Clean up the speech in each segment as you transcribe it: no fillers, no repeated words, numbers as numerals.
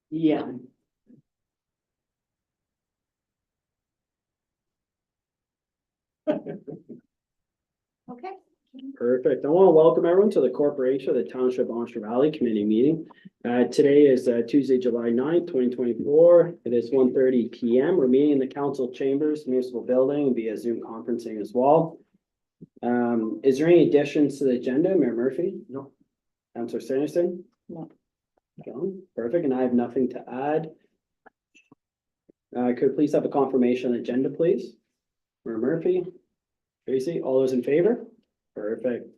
Yeah. Okay. Perfect. I want to welcome everyone to the Corporation of the Township Oshawa Valley Committee meeting. Today is Tuesday, July 9th, 2024. It is 1:30 p.m. We're meeting in the council chambers, municipal building via Zoom conferencing as well. Is there any additions to the agenda, Mayor Murphy? No. Councilor Sanderson? No. Perfect, and I have nothing to add. Could we please have a confirmation agenda, please? Mayor Murphy? Tracy, all those in favor? Perfect.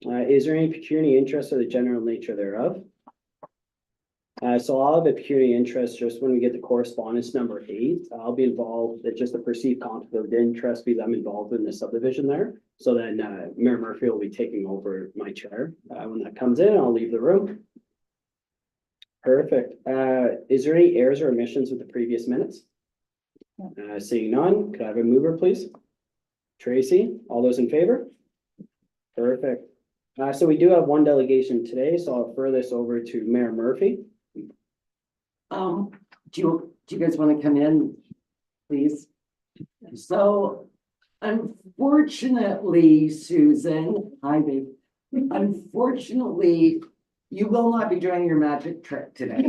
Is there any pecuniary interest or the general nature thereof? So I'll have a pecuniary interest just when we get to correspondence number 8. I'll be involved, that just a perceived conflict of interest because I'm involved in the subdivision there. So then Mayor Murphy will be taking over my chair. When that comes in, I'll leave the room. Perfect. Is there any errors or omissions with the previous minutes? Seeing none, could I have a mover, please? Tracy, all those in favor? Perfect. So we do have one delegation today, so I'll refer this over to Mayor Murphy. Do you guys want to come in, please? So unfortunately, Susan, hi babe. Unfortunately, you will not be doing your magic trick today.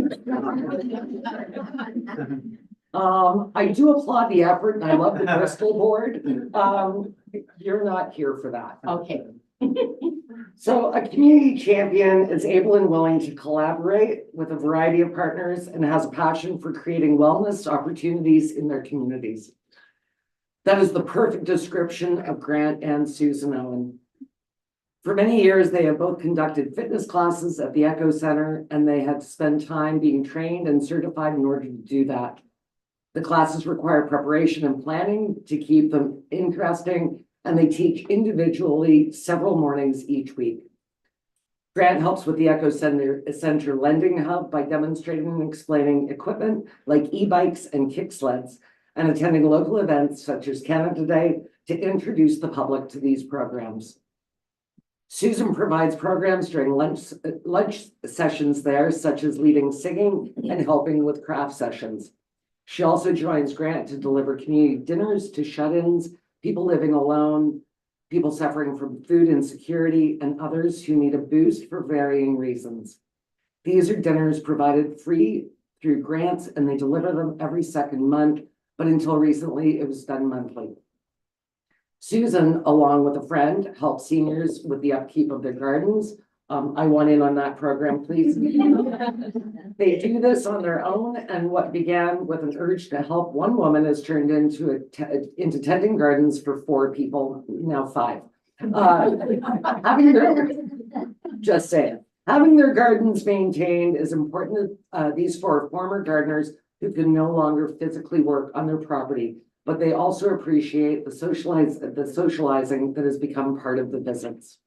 I do applaud the effort and I love the crystal board. You're not here for that. Okay. So a community champion is able and willing to collaborate with a variety of partners and has a passion for creating wellness opportunities in their communities. That is the perfect description of Grant and Susan Owen. For many years, they have both conducted fitness classes at the Echo Center, and they had spent time being trained and certified in order to do that. The classes require preparation and planning to keep them interesting, and they teach individually several mornings each week. Grant helps with the Echo Center Lending Hub by demonstrating and explaining equipment like e-bikes and kick sleds, and attending local events such as Canada Day to introduce the public to these programs. Susan provides programs during lunch sessions there, such as leading singing and helping with craft sessions. She also joins Grant to deliver community dinners to shut-ins, people living alone, people suffering from food insecurity, and others who need a boost for varying reasons. These are dinners provided free through grants, and they deliver them every second month, but until recently, it was done monthly. Susan, along with a friend, helps seniors with the upkeep of their gardens. I want in on that program, please. They do this on their own, and what began with an urge to help one woman has turned into tending gardens for 4 people, now 5. Just saying, having their gardens maintained is important. These 4 former gardeners who can no longer physically work on their property, but they also appreciate the socializing that has become part of the visits.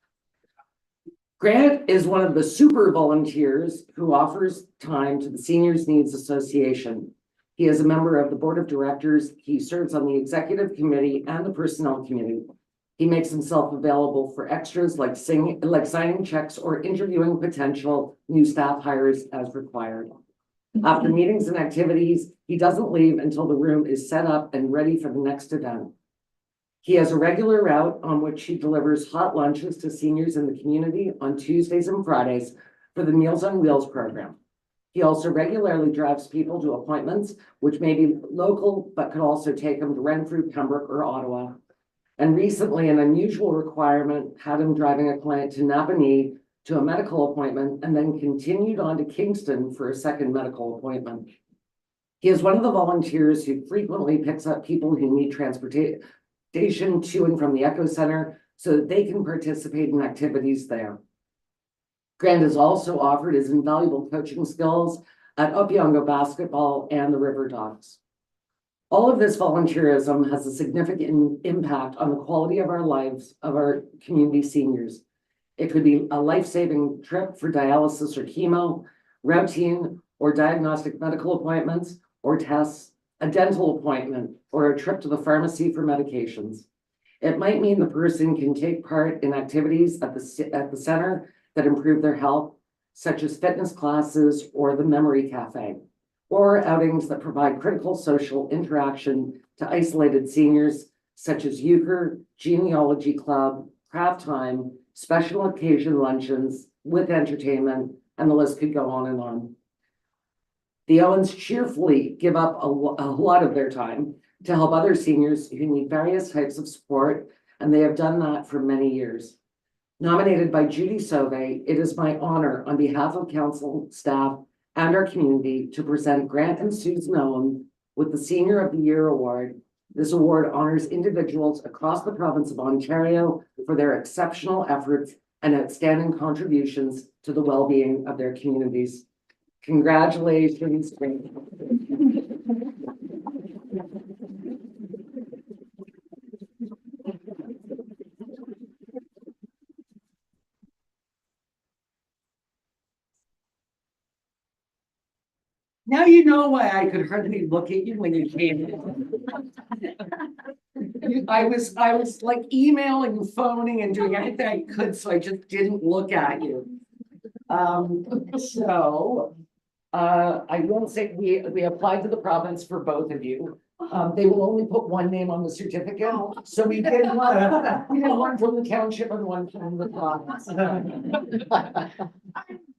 Grant is one of the super volunteers who offers time to the Seniors Needs Association. He is a member of the board of directors. He serves on the executive committee and the personnel committee. He makes himself available for extras like signing checks or interviewing potential new staff hires as required. After meetings and activities, he doesn't leave until the room is set up and ready for the next event. He has a regular route on which he delivers hot lunches to seniors in the community on Tuesdays and Fridays for the Meals on Wheels program. He also regularly drives people to appointments, which may be local, but could also take them to Renfrew, Pembroke, or Ottawa. And recently, an unusual requirement had him driving a client to Napanee to a medical appointment and then continued on to Kingston for a second medical appointment. He is one of the volunteers who frequently picks up people who need transportation to and from the Echo Center so that they can participate in activities there. Grant has also offered his invaluable coaching skills at Opeongo Basketball and the River Dogs. All of this volunteerism has a significant impact on the quality of our lives of our community seniors. It could be a life-saving trip for dialysis or chemo, routine or diagnostic medical appointments or tests, a dental appointment, or a trip to the pharmacy for medications. It might mean the person can take part in activities at the center that improve their health, such as fitness classes or the memory cafe, or outings that provide critical social interaction to isolated seniors, such as euchre, genealogy club, craft time, special occasion luncheons with entertainment, and the list could go on and on. The Owens cheerfully give up a lot of their time to help other seniors who need various types of support, and they have done that for many years. Nominated by Judy Sauvé, it is my honor on behalf of council, staff, and our community to present Grant and Susan Owen with the Senior of the Year Award. This award honors individuals across the province of Ontario for their exceptional efforts and outstanding contributions to the well-being of their communities. Congratulations. Now you know why I could hardly look at you when you came in. I was like emailing and phoning and doing everything I could, so I just didn't look at you. I will say we applied to the province for both of you. They will only put one name on the certificate, so we did one from the township and one from the province.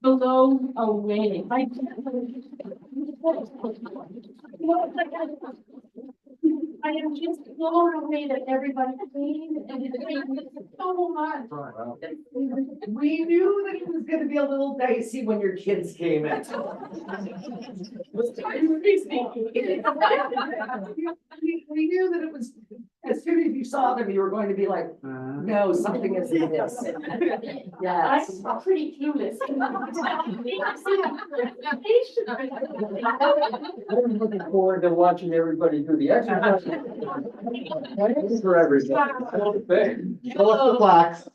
Blown away. I am just blown away that everybody came and it made me so much. We knew that it was gonna be a little dicey when your kids came in. We knew that it was, as soon as you saw them, you were going to be like, no, something is in this. Yes. I'm pretty clueless. I'm looking forward to watching everybody do the exercise. Thanks for everything. Show us the plaques.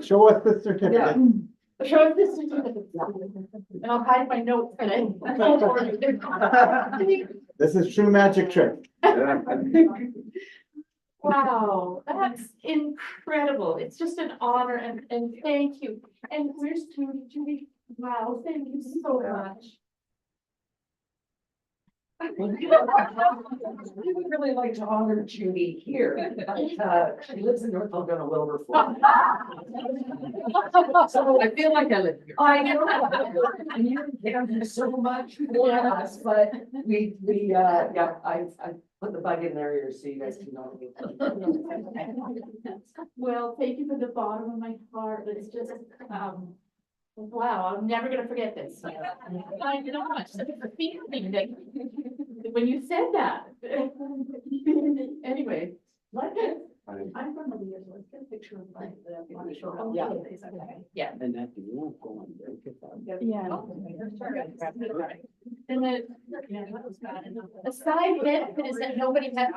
Show us the certificate. Show us this certificate. And I'll hide my notes today. This is true magic trick. Wow, that's incredible. It's just an honor and thank you. And where's Judy? Wow, thank you so much. We would really like to honor Judy here, but she lives in North Algona, Wilberforce. So I feel like I live here. I know, and you do so much for us, but yeah, I put the bug in there so you guys can know. Well, thank you from the bottom of my heart. It's just, wow, I'm never gonna forget this. I know much, such a feeling that when you said that. Anyway, like it. I'm from the years, let's get a picture of my. Yeah. Yeah. And that you won't go on break if Yeah. And then, the side benefit is that nobody has.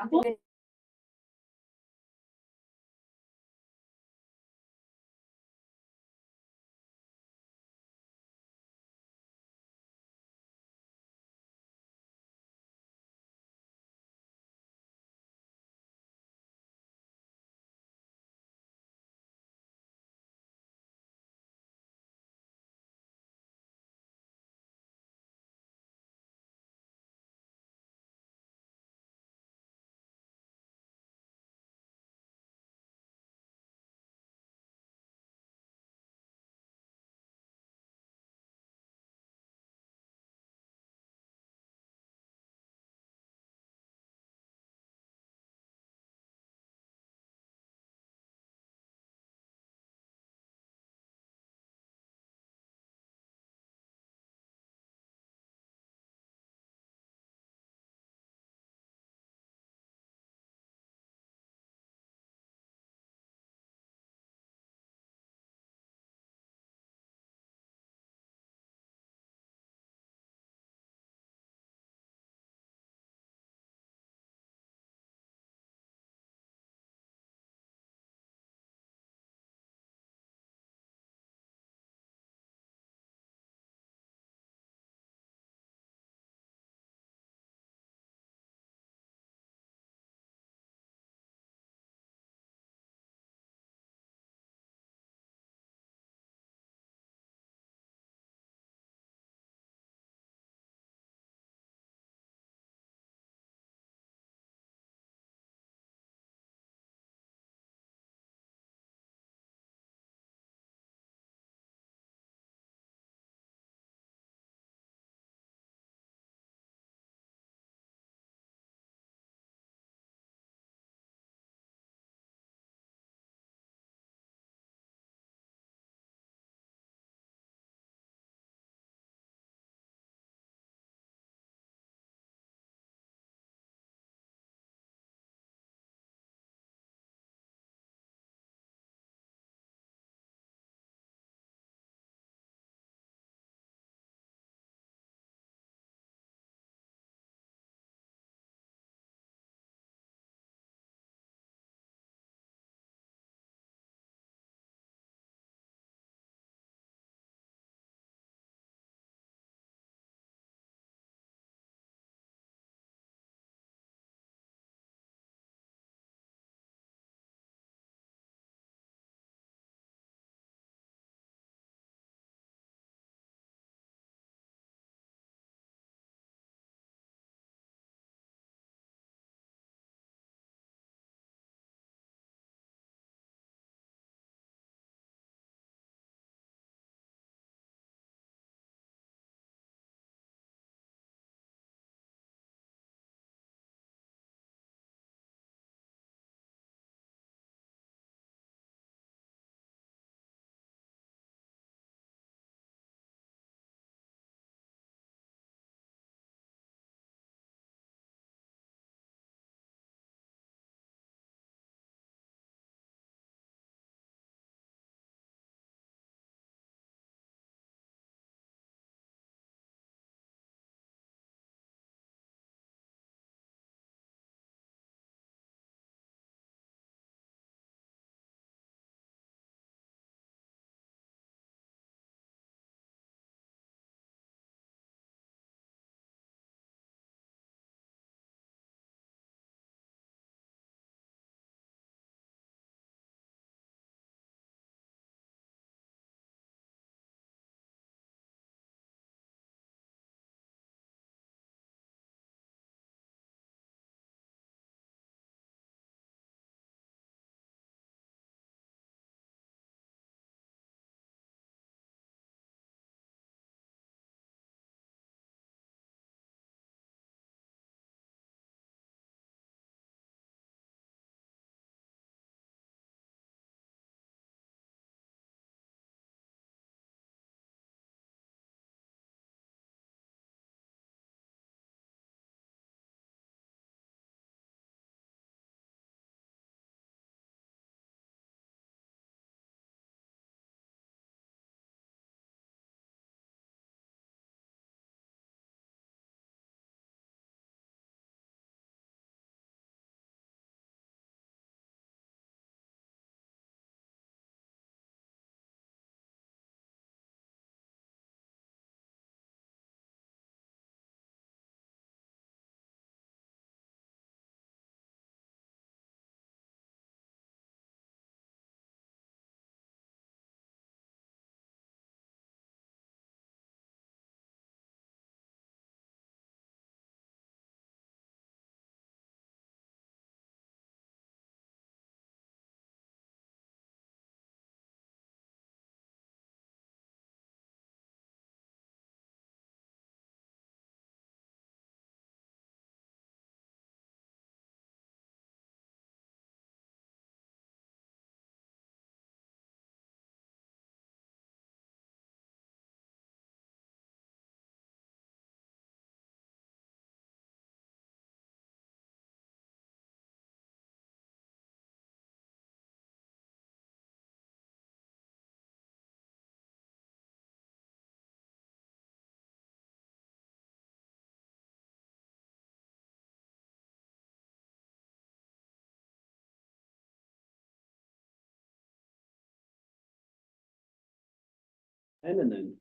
And then.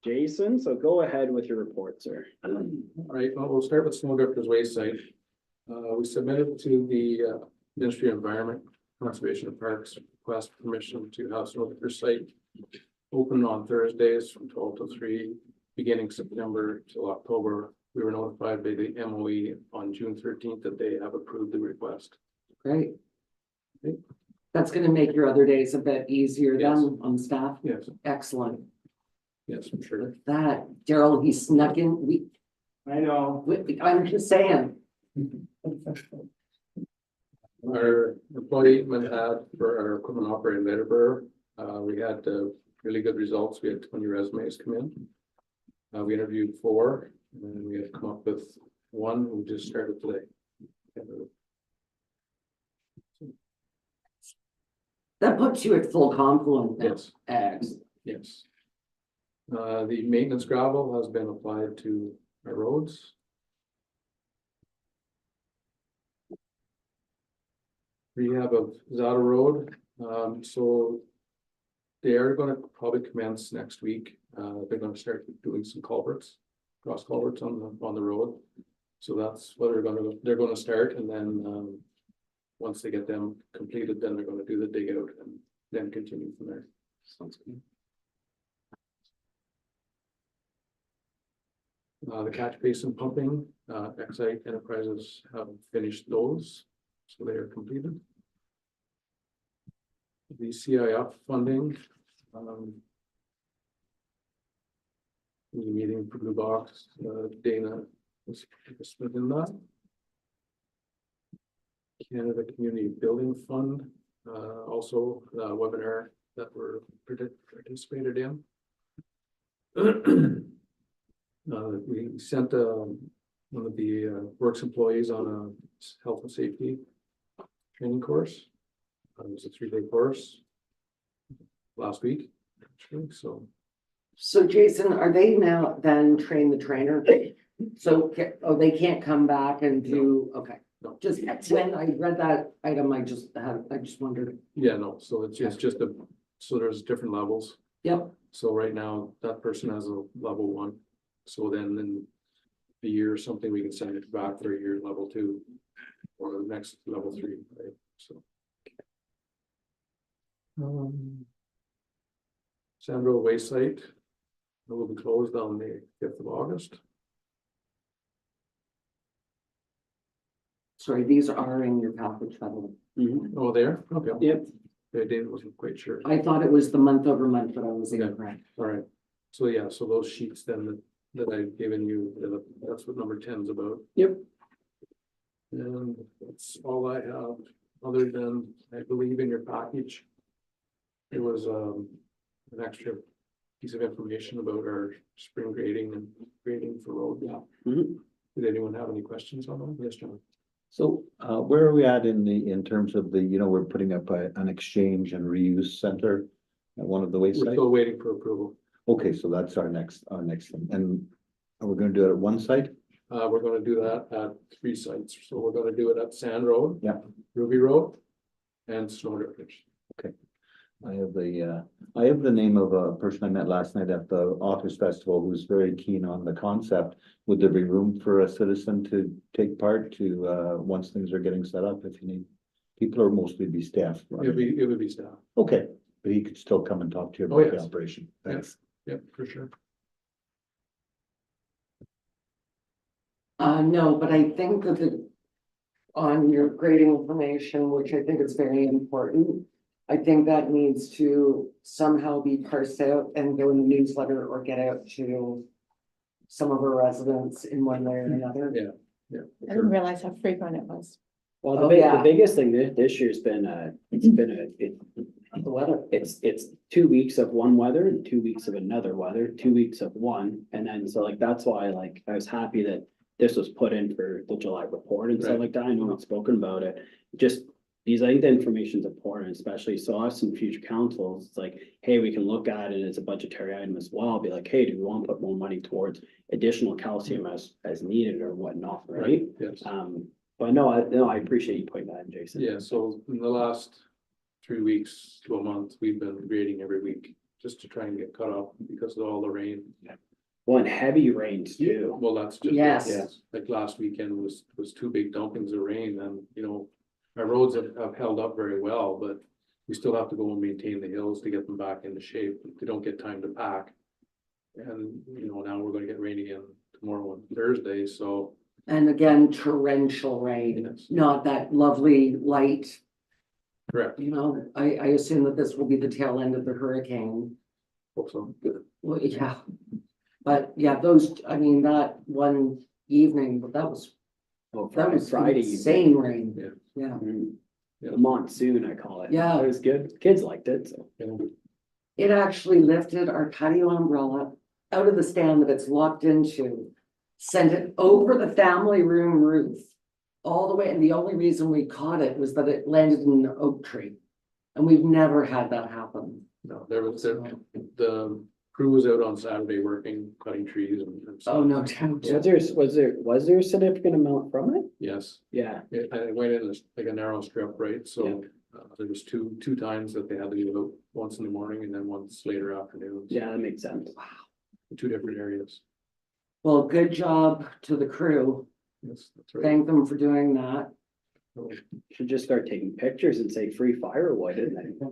Jason, so go ahead with your report, sir. All right, well, we'll start with Snowdrifters Waste Site. We submitted to the Ministry of Environment, Conservation and Parks, request permission to have Snowdrifters Site open on Thursdays from 12 to 3, beginning September till October. We were notified by the MOE on June 13th that they have approved the request. Great. That's gonna make your other days a bit easier Yes. then on staff. Yes, Excellent. yes, I'm sure. That, Daryl, he snuck in, I know. I'm just saying. Our employee had for our equipment operator in Letterborough, we had really good results. We had 20 resumes come in. We interviewed 4, and then we have come up with 1 who just started today. That puts you at full complement now. Yes, Excellent. yes. The maintenance gravel has been applied to our roads. Rehab of Zata Road, so they are gonna probably commence next week. They're gonna start doing some culverts, cross culverts on the road. So that's what they're gonna start, and then, once they get them completed, then they're gonna do the dig out and then continue from there. Sounds good. The catch basin pumping, Excite Enterprises have finished those, so they are completed. The CIF funding, the meeting for Blue Box, Dana was participated in that. Canada Community Building Fund, also the webinar that were participated in. We sent one of the works employees on a health and safety training course. It was a 3-day course last week, actually, so. So Jason, are they now then train the trainer? So, they can't come back and do, okay. No. Just when I read that item, I just wondered. Yeah, no, so it's just so there's different levels. Yep, So right now, that person has a level 1. So then in a year or something, we can send it back for a year level 2. Or the next level 3, right, so. Sandro Waste Site will be closed on the 5th of August. sorry, these are in your package, by the way. Mhm. Oh, there, okay. Yep, Yeah, David wasn't quite sure. I thought it was the month over month, but I was Okay. incorrect. All right, so yeah, so those sheets then that I've given you, that's what number 10 is about. Yep. And that's all I have, other than, I believe in your package. There was an extra piece of information about our spring grading and grading for road. Yeah. Mhm. Did anyone have any questions on that? Yes, John. So, where are we at in terms of we're putting up an exchange and reuse center at one of the waste We're sites? still waiting for approval. Okay, so that's our next thing. And are we gonna do it at one site? We're gonna do that at 3 sites, so we're gonna do it at Sand Road. Yeah. Ruby Road. And Snowdrifters. I have the name of a person I met last night at the Authors Festival who's very keen on the concept. Would there be room for a citizen to take part once things are getting set up if you need? People are mostly be staff. It would be staff. Okay, but he could still come and talk to you Oh, about the yes. operation. Yeah. Thanks. Yep, for sure. No, but I think that on your grading information, which I think is very important, I think that needs to somehow be parsed out and go in the newsletter or get out to some of our residents in one way or another. Yeah. I didn't realize how frequent it was. well, Oh, the yeah. biggest thing this year's been, The weather. it's 2 weeks of one weather and 2 weeks of another weather, 2 weeks of one, and then so like that's why like I was happy that this was put in for the July report and stuff Right. like that. I know we've spoken about it. Just I think the information's important, especially so us and future councils. It's like, hey, we can look at it as a budgetary item as well. Be like, hey, do we want to put more money towards additional calcium as needed or whatnot, right? Yes. But no, I appreciate you putting that in, Jason. Yeah, so in the last 3 weeks to a month, we've been grading every week, just to try and get cut off because of all the rain. One heavy rains too. Well, that's just. Yes. Like last weekend was 2 big dumpings of rain and, our roads have held up very well, but we still have to go and maintain the hills to get them back into shape. They don't get time to pack. And, now we're gonna get rain again tomorrow and Thursday, so. And again, torrential rain, Yes. not that lovely light, Correct. I assume that this will be the tail end of the hurricane. Hope so. Well, yeah. But yeah, that one evening, but that was Friday. insane rain. Yeah. Yeah. Mm. Yeah. The monsoon, I call it. Yeah. It was good. Kids liked it, so. It actually lifted our patio umbrella out of the stand that it's locked into, sent it over the family room roof all the way, and the only reason we caught it was that it landed in an oak tree. And we've never had that happen. No, the crew was out on Saturday working, cutting trees and stuff. Oh, no doubt. Was there a significant amount from it? Yes, Yeah. it went in like a narrow strip, right? So there was two times that they had to go out, once in the morning and then once later afternoon. Yeah, that makes sense. In 2 different areas. Well, good job to the crew. Yes, that's right. Thank them for doing that. Should just start taking pictures and say free firewood, isn't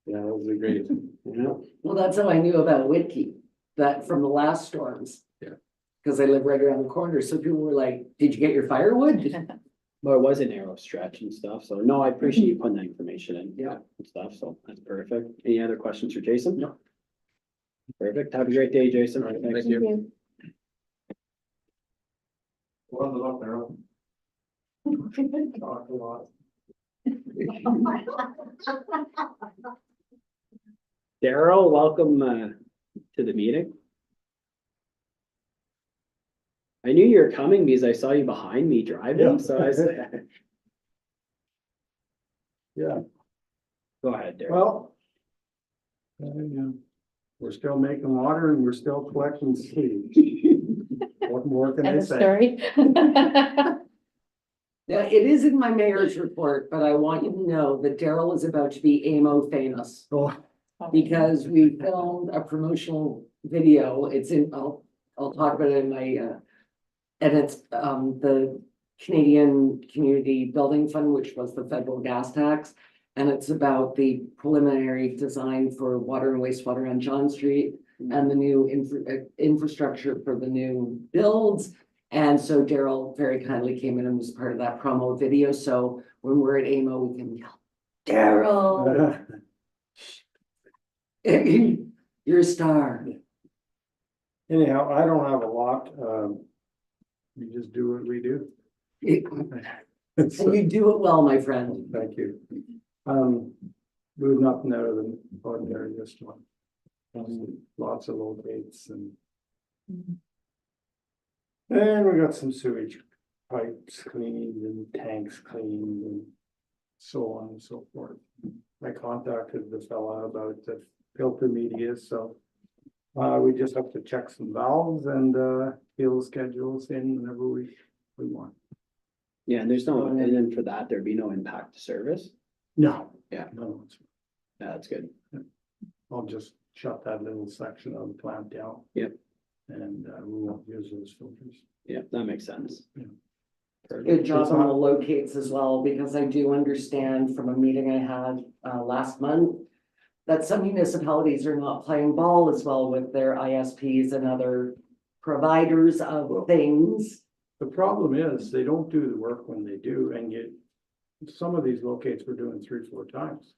Yeah, that was a great. it? You know? Well, that's how I knew about Whitkey, that from the last storms. Yeah. Because I live right around the corner, so people were like, did you get your firewood? Well, it was a narrow stretch and stuff, so no, I appreciate you putting that information in. Yeah. And stuff, so that's perfect. Any other questions for Jason? No. Perfect. Have a great day, Jason. All right, Thanks. thank you. Well, the up there. Talk a lot. Daryl, welcome to the meeting. I knew you were coming because I saw you behind me driving, Yeah. so I was. Yeah, Go ahead, Daryl. well. We're still making water and we're still collecting seeds. What more can I And the say? story. Yeah, it is in my mayor's report, but I want you to know that Daryl is about to be AMO famous. Oh, Because we filmed a promotional video, I'll talk about it in my, and it's, the Canadian Community Building Fund, which was the federal gas tax. And it's about the preliminary design for water and wastewater on John Street and the new infrastructure for the new builds. And so Daryl very kindly came in and was part of that promo video, so when we're at AMO, we can yell, Daryl, you're a star. anyhow, I don't have a lot, we just do what we do. And you do it well, my friend. Thank you. We've nothing out of the ordinary this one. Lots of low gates and. And we got some sewage pipes cleaned and tanks cleaned and so on and so forth. I contacted the fella about the filter media, so. We just have to check some valves and fill schedules in whenever we want. Yeah, and there's no, and then for that, there'd be no impact to service. No. Yeah. No, Yeah, that's good. I'll just shut that little section of the plant down. Yep. And we won't use those filters. Yeah, that makes sense. Yeah. Perfect. Good job on the locates as well, because I do understand from a meeting I had last month that some municipalities are not playing ball as well with their ISPs and other providers of things. The problem is they don't do the work when they do and some of these locates we're doing 3-4 times.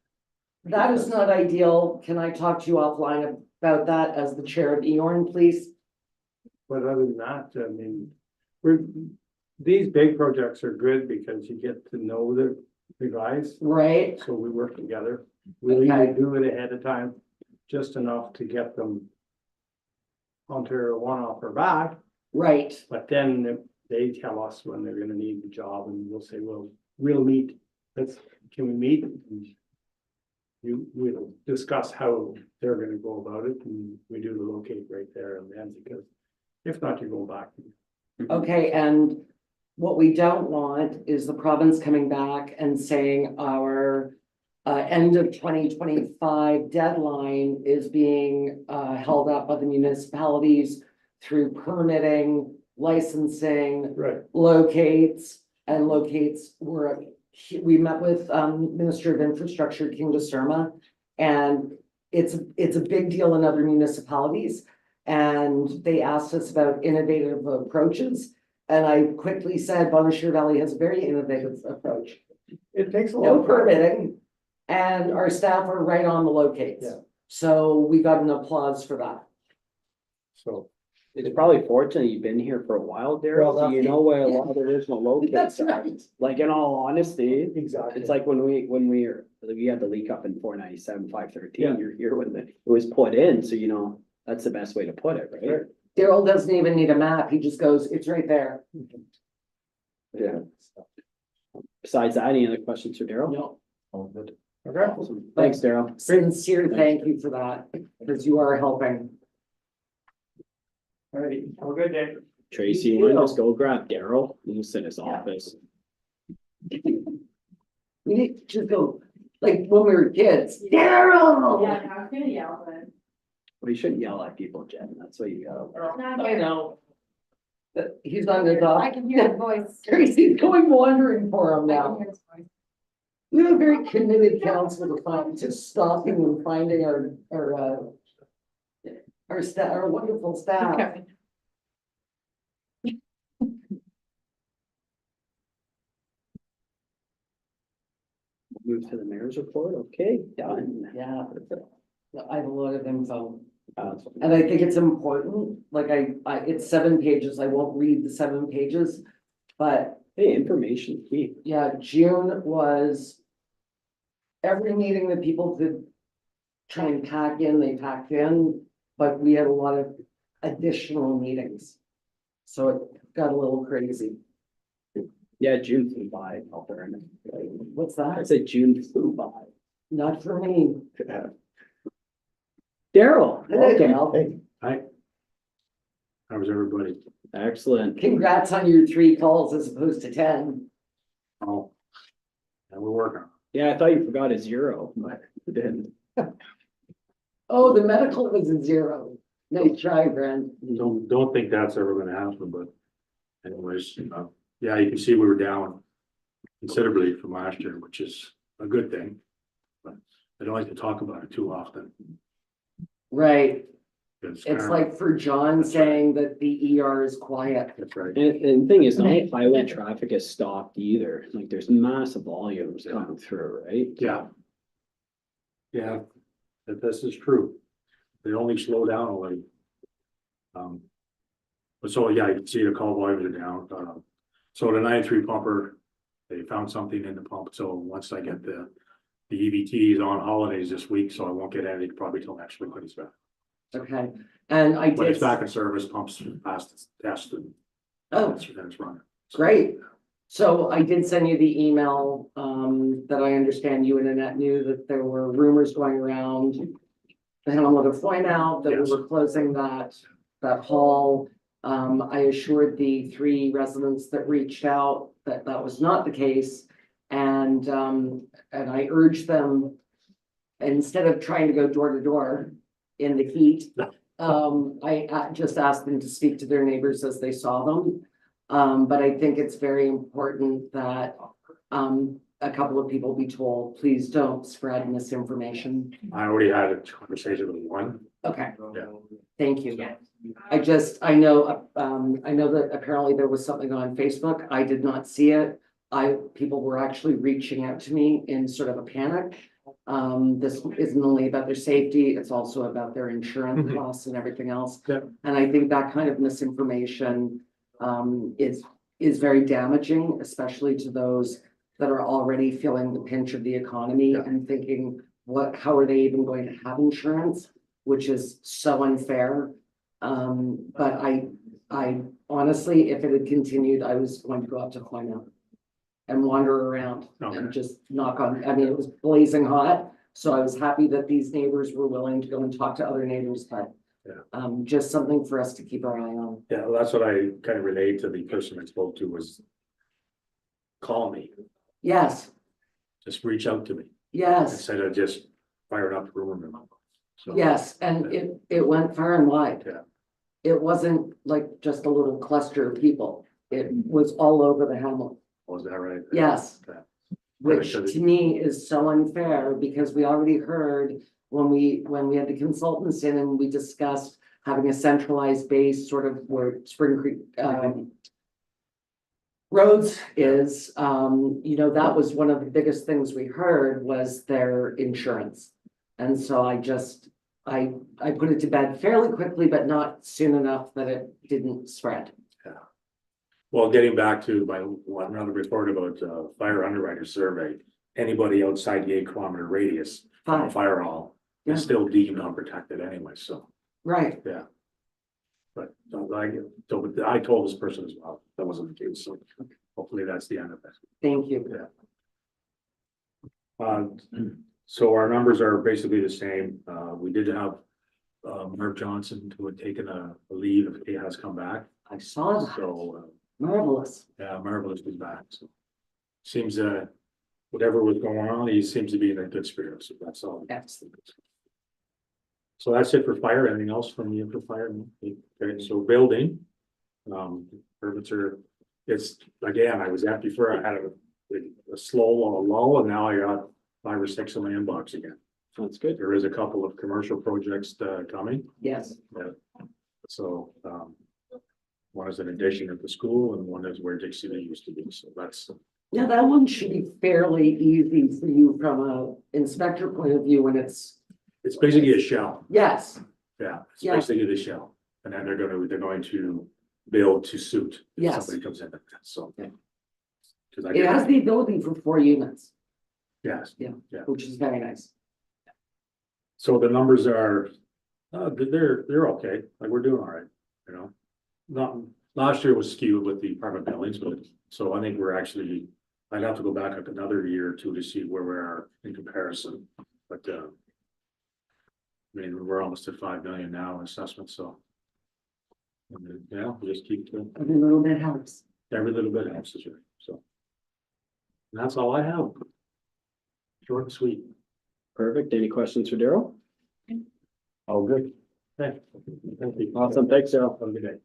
That is not ideal. Can I talk to you offline about that as the chair of EORN, please? But other than that, I mean, these big projects are good because you get to know the guys, Right? so we work together. We Okay. do it ahead of time, just enough to get them Ontario one off our back, Right. but then they tell us when they're gonna need the job and we'll say, well, we'll meet. Can we meet? And we'll discuss how they're gonna go about it and we do the locate right there and then, because if not, you're going back. Okay, and what we don't want is the province coming back and saying our end of 2025 deadline is being held up by the municipalities through permitting, licensing, Right. locates, we met with Minister of Infrastructure, King Deserma, and it's a big deal in other municipalities. And they asked us about innovative approaches. And I quickly said, Bonnechere Valley has a very innovative approach. It takes a No long time. permitting, and our staff are right on the locates. Yeah. So we got an applause for that. So, It's probably fortunate you've been here for a while, Well, Daryl, so that's- you know where a lot of the original locates That's are. right. Like, in all honesty, exactly. it's like when we had the leak up in 497, 513, Yeah. you're here when it was put in, so you know, that's the best way to put it, right? Right. Daryl doesn't even need a map. He just goes, it's right there. Yeah. Besides that, any other questions for Daryl? No, All good. Okay. Awesome. Thanks, Daryl. sincere thank you for that, because you are helping. All right, have a good day. Tracy, you wanna just go grab Daryl, he'll sit in his office. We need to go, like, when we were kids, Daryl! Yeah, I was gonna yell, but. Well, you shouldn't yell at people, Jen, that's what you gotta. I know. But he's on his off. I can hear the voice. Tracy's going wandering for him I can now. hear his voice. We have a very committed council to find, to stopping and finding our our wonderful staff. Okay. Move to the mayor's report, okay, done. Yeah, I have a lot of info. Uh, And I think it's important, like it's 7 pages, I won't read the 7 pages. But Hey, information key. yeah, June was every meeting that people could try and pack in, they packed in, but we had a lot of additional meetings. So it got a little crazy. Yeah, June flew by, Alberta. What's I that? said June flew by. Not for me. Daryl, Hello, welcome. Dale. Hey, Hi. How was everybody? Excellent. Congrats on your 3 calls as opposed to 10. Oh. And we're working. Yeah, I thought you forgot a 0, but you didn't. Oh, the medical was a 0. Nice try, Brent. Don't think that's ever gonna happen, but anyways, yeah, you can see we were down considerably from last year, which is a good thing. But I don't like to talk about it too often. Right. It's It's like for John saying that the ER is quiet. That's right. And the thing is, not all highway traffic is stopped either, like there's massive volumes coming through, right? Yeah. Yeah, that this is true. They only slow down a little. But so, yeah, you can see the call volumes are down. So the 93 pumper, they found something in the pump. So once I get the EVT is on holidays this week, so I won't get anything probably till next week when it's back. Okay, and I But did, it's back in service, pumps passed its test and oh, it's running. great. So I did send you the email, that I understand you and Annette knew that there were rumors going around. The Hamlet of Floynout, that we Yes. were closing that hall. I assured the 3 residents that reached out that that was not the case. And I urged them, instead of trying to go door to door in the heat, I just asked them to speak to their neighbors as they saw them. But I think it's very important that a couple of people be told, please don't spread misinformation. I already had a conversation with one. Okay, Yeah. thank you. I know that apparently there was something on Facebook. I did not see it. People were actually reaching out to me in sort of a panic. This isn't only about their safety, it's also about their insurance Mhm. costs and everything else. Yeah. And I think that kind of misinformation is very damaging, especially to those that are already feeling the pinch of the economy Yeah. and thinking, how are they even going to have insurance? Which is so unfair. But I honestly, if it had continued, I was going to go up to Hoyna and wander around Okay. and just knock on, I mean, it was blazing hot. So I was happy that these neighbors were willing to go and talk to other neighbors, but just something for us to keep our eye on. Yeah, well, that's what I kind of relayed to the person I spoke to was call me, Yes, just reach out to me yes, instead of just firing up rumor mill. So, yes, and it went far and wide. Yeah. It wasn't like just a little cluster of people. It was all over the Hamlet. was that right? Yes. Okay. Which Because to me is so unfair because we already heard when we had the consultants in and we discussed having a centralized base sort of where Spring Creek, Roads is, that was one of the biggest things we heard was their insurance. And so I put it to bed fairly quickly, but not soon enough that it didn't spread. Well, getting back to another report about fire underwriter survey, anybody outside the 8 kilometer radius from a Fine, fire hall Yeah. is still deemed unprotected anyway, so. right, But I told this person as well, that wasn't the case, so hopefully that's the end of it. thank you. So our numbers are basically the same. We did have Merv Johnson who had taken a leave, if he has come back. I saw that, So, marvelous. yeah, Marvelous is back, so. Seems, whatever was going on, he seems to be in a good spirit, so that's all. Excellent. So that's it for fire. Anything else from you for fire? Okay, so building. Permits are, it's, again, I was at before, I had a slow lull, and now I got 5 or 6 in my inbox again. That's good. There is a couple of commercial projects coming, Yes, so one is an addition at the school and one is where Dixie Lee used to be, so that's. now that one should be fairly easy for you from a inspector point of view when it's, It's basically a shell, yes, yeah, it's Yeah. basically the shell, and then they're going to build to suit. if Yes. Somebody comes in, so. Yeah. 'Cause I it did- has the ability for 4 units, Yes, which is very nice. so the numbers are, they're okay, like we're doing all right, you know. Not, last year was skewed with the apartment buildings, but, so I think we're actually, I'd have to go back up another year or two to see where we are in comparison, but, I mean, we're almost at 5 million now in assessment, so. Yeah, we just keep, Every little bit helps. every little bit helps us, so. And that's all I have. Short and sweet. Perfect. Any questions for Daryl? All good. Thank you. Awesome. Thanks, Daryl. Have a good day.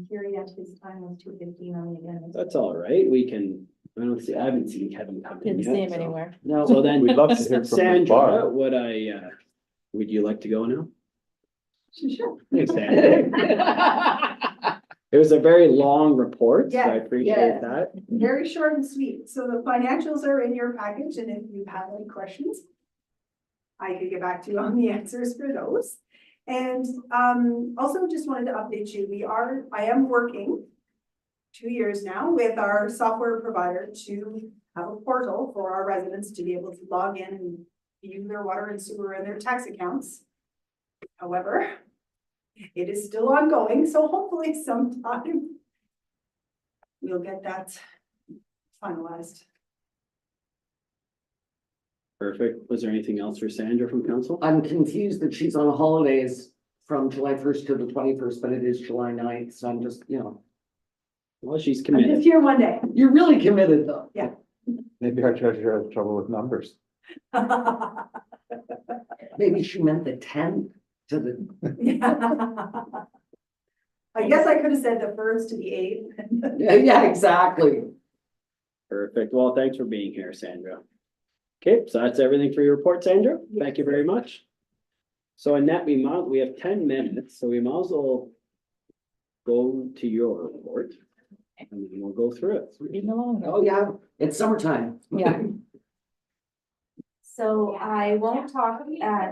Curiosity's time was 2:15 on the agenda. That's all right. I haven't seen Kevin come in Didn't see yet. him anywhere. No, So then, We'd love to hear from Ms. Barr. Sandra, would you like to go now? Sure. Thanks, Sandra. It was a very long report, so I Yeah, appreciate yeah. that. Very short and sweet. So the financials are in your package, and if you have any questions, I could get back to you on the answers for those. And also just wanted to update you, I am working 2 years now with our software provider to have a portal for our residents to be able to log in and view their water and sewer and their tax accounts. However, it is still ongoing, so hopefully sometime we'll get that finalized. Perfect. Was there anything else for Sandra from council? I'm confused that she's on holidays from July 1st to the 21st, but it is July 9th, so I'm just, Well, she's I'm just committed. here one day. you're really committed though. Maybe our treasurer has trouble with numbers. Maybe she meant the 10th to the, I guess I could have said the 1st to the 8th. yeah, exactly. Perfect. Well, thanks for being here, Sandra. Okay, so that's everything for your report, Sandra. Thank you very much. So in that, we have 10 minutes, so we might as well go to your report and then we'll go through it. Reading along. Oh, yeah, it's summertime. Yeah. So I won't talk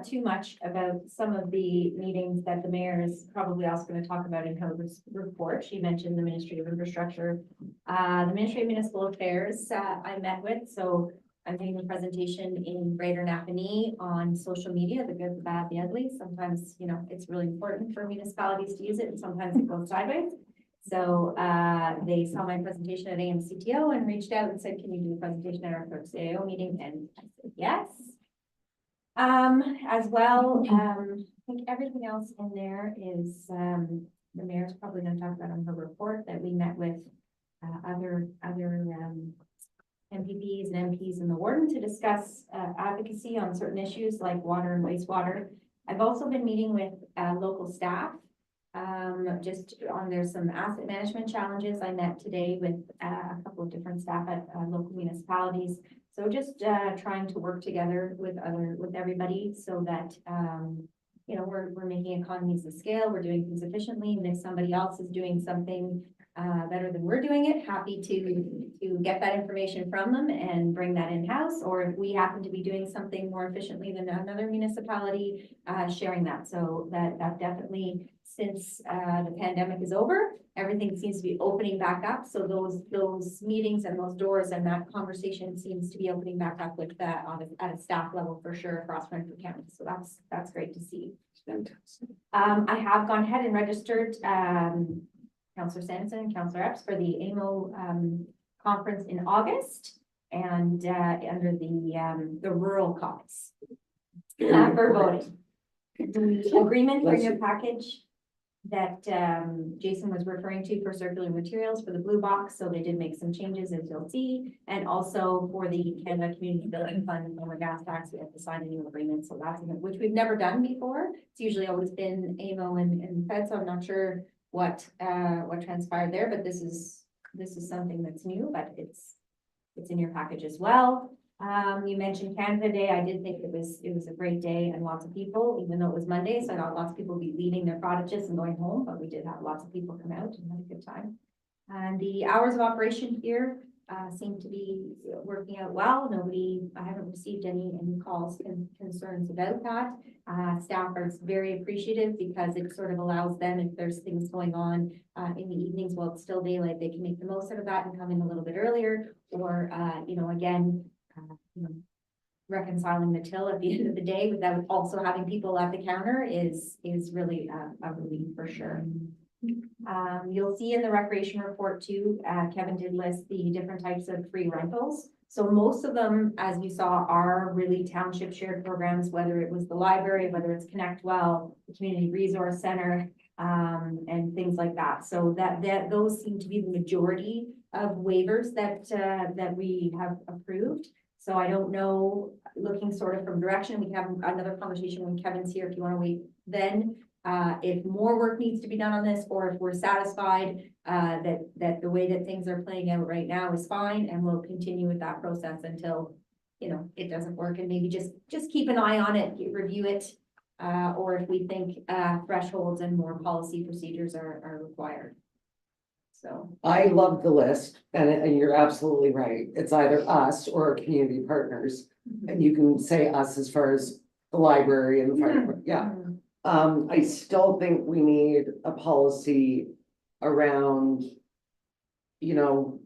too much about some of the meetings that the mayor is probably also going to talk about in her report. She mentioned the Ministry of Infrastructure, the Ministry of Municipal Affairs I met with. So I'm doing a presentation in Greater Napanee on social media, the good, the bad, the ugly. Sometimes, it's really important for municipalities to use it and sometimes it goes sideways. So they saw my presentation at AMCTO and reached out and said, can you do a presentation at our clerk's CAO meeting? And I said, yes. As well, I think everything else in there is mayor's probably gonna talk about on her report, that we met with other MPPs and MPs in the warden to discuss advocacy on certain issues like water and wastewater. I've also been meeting with local staff. Just on, there's some asset management challenges. I met today with a couple of different staff at local municipalities. So just trying to work together with everybody so that you know, we're making economies of scale, we're doing things efficiently, and if somebody else is doing something better than we're doing it, happy to get that information from them and bring that in-house, or if we happen to be doing something more efficiently than another municipality, sharing that. So that definitely, since the pandemic is over, everything seems to be opening back up. So those meetings and those doors and that conversation seems to be opening back up with that at a staff level for sure across Renfrew County. So that's great to see. I have gone ahead and registered Councillor Sanson and Councillor Epps for the AMO conference in August, and under the rural caucus for voting. The agreement for your package that Jason was referring to for circular materials for the blue box, so they did make some changes, as you'll see, and also for the Canada Community Building Fund and the gas tax, we have to sign a new agreement. So that's which we've never done before. It's usually always been AMO and Fed, so I'm not sure what transpired there, but this is something that's new, but it's in your package as well. You mentioned Canada Day. I did think it was a great day and lots of people, even though it was Monday, so I got lots of people be leaving their cottages and going home, but we did have lots of people come out and had a good time. And the hours of operation here seem to be working out well. I haven't received any calls and concerns about that. Staff are very appreciative because it sort of allows them, if there's things going on in the evenings while it's still daylight, they can make the most out of that and come in a little bit earlier, or you know, again, reconciling the till at the end of the day without also having people at the counter is really a relief for sure. You'll see in the recreation report too, Kevin did list the different types of free rentals. So most of them, as you saw, are really township shared programs, whether it was the library, whether it's Connect Well, the Community Resource Center, and things like that. So those seem to be the majority of waivers that we have approved. So I don't know, looking sort of from direction, we can have another conversation when Kevin's here if you want to wait then. If more work needs to be done on this, or if we're satisfied that the way that things are playing out right now is fine, and we'll continue with that process until, you know, it doesn't work, and maybe just keep an eye on it, review it, or if we think thresholds and more policy procedures are required. So I love the list, and you're absolutely right. It's either us or our community partners. And you can say us as far as the library and the fire department, yeah. I still think we need a policy around, you know,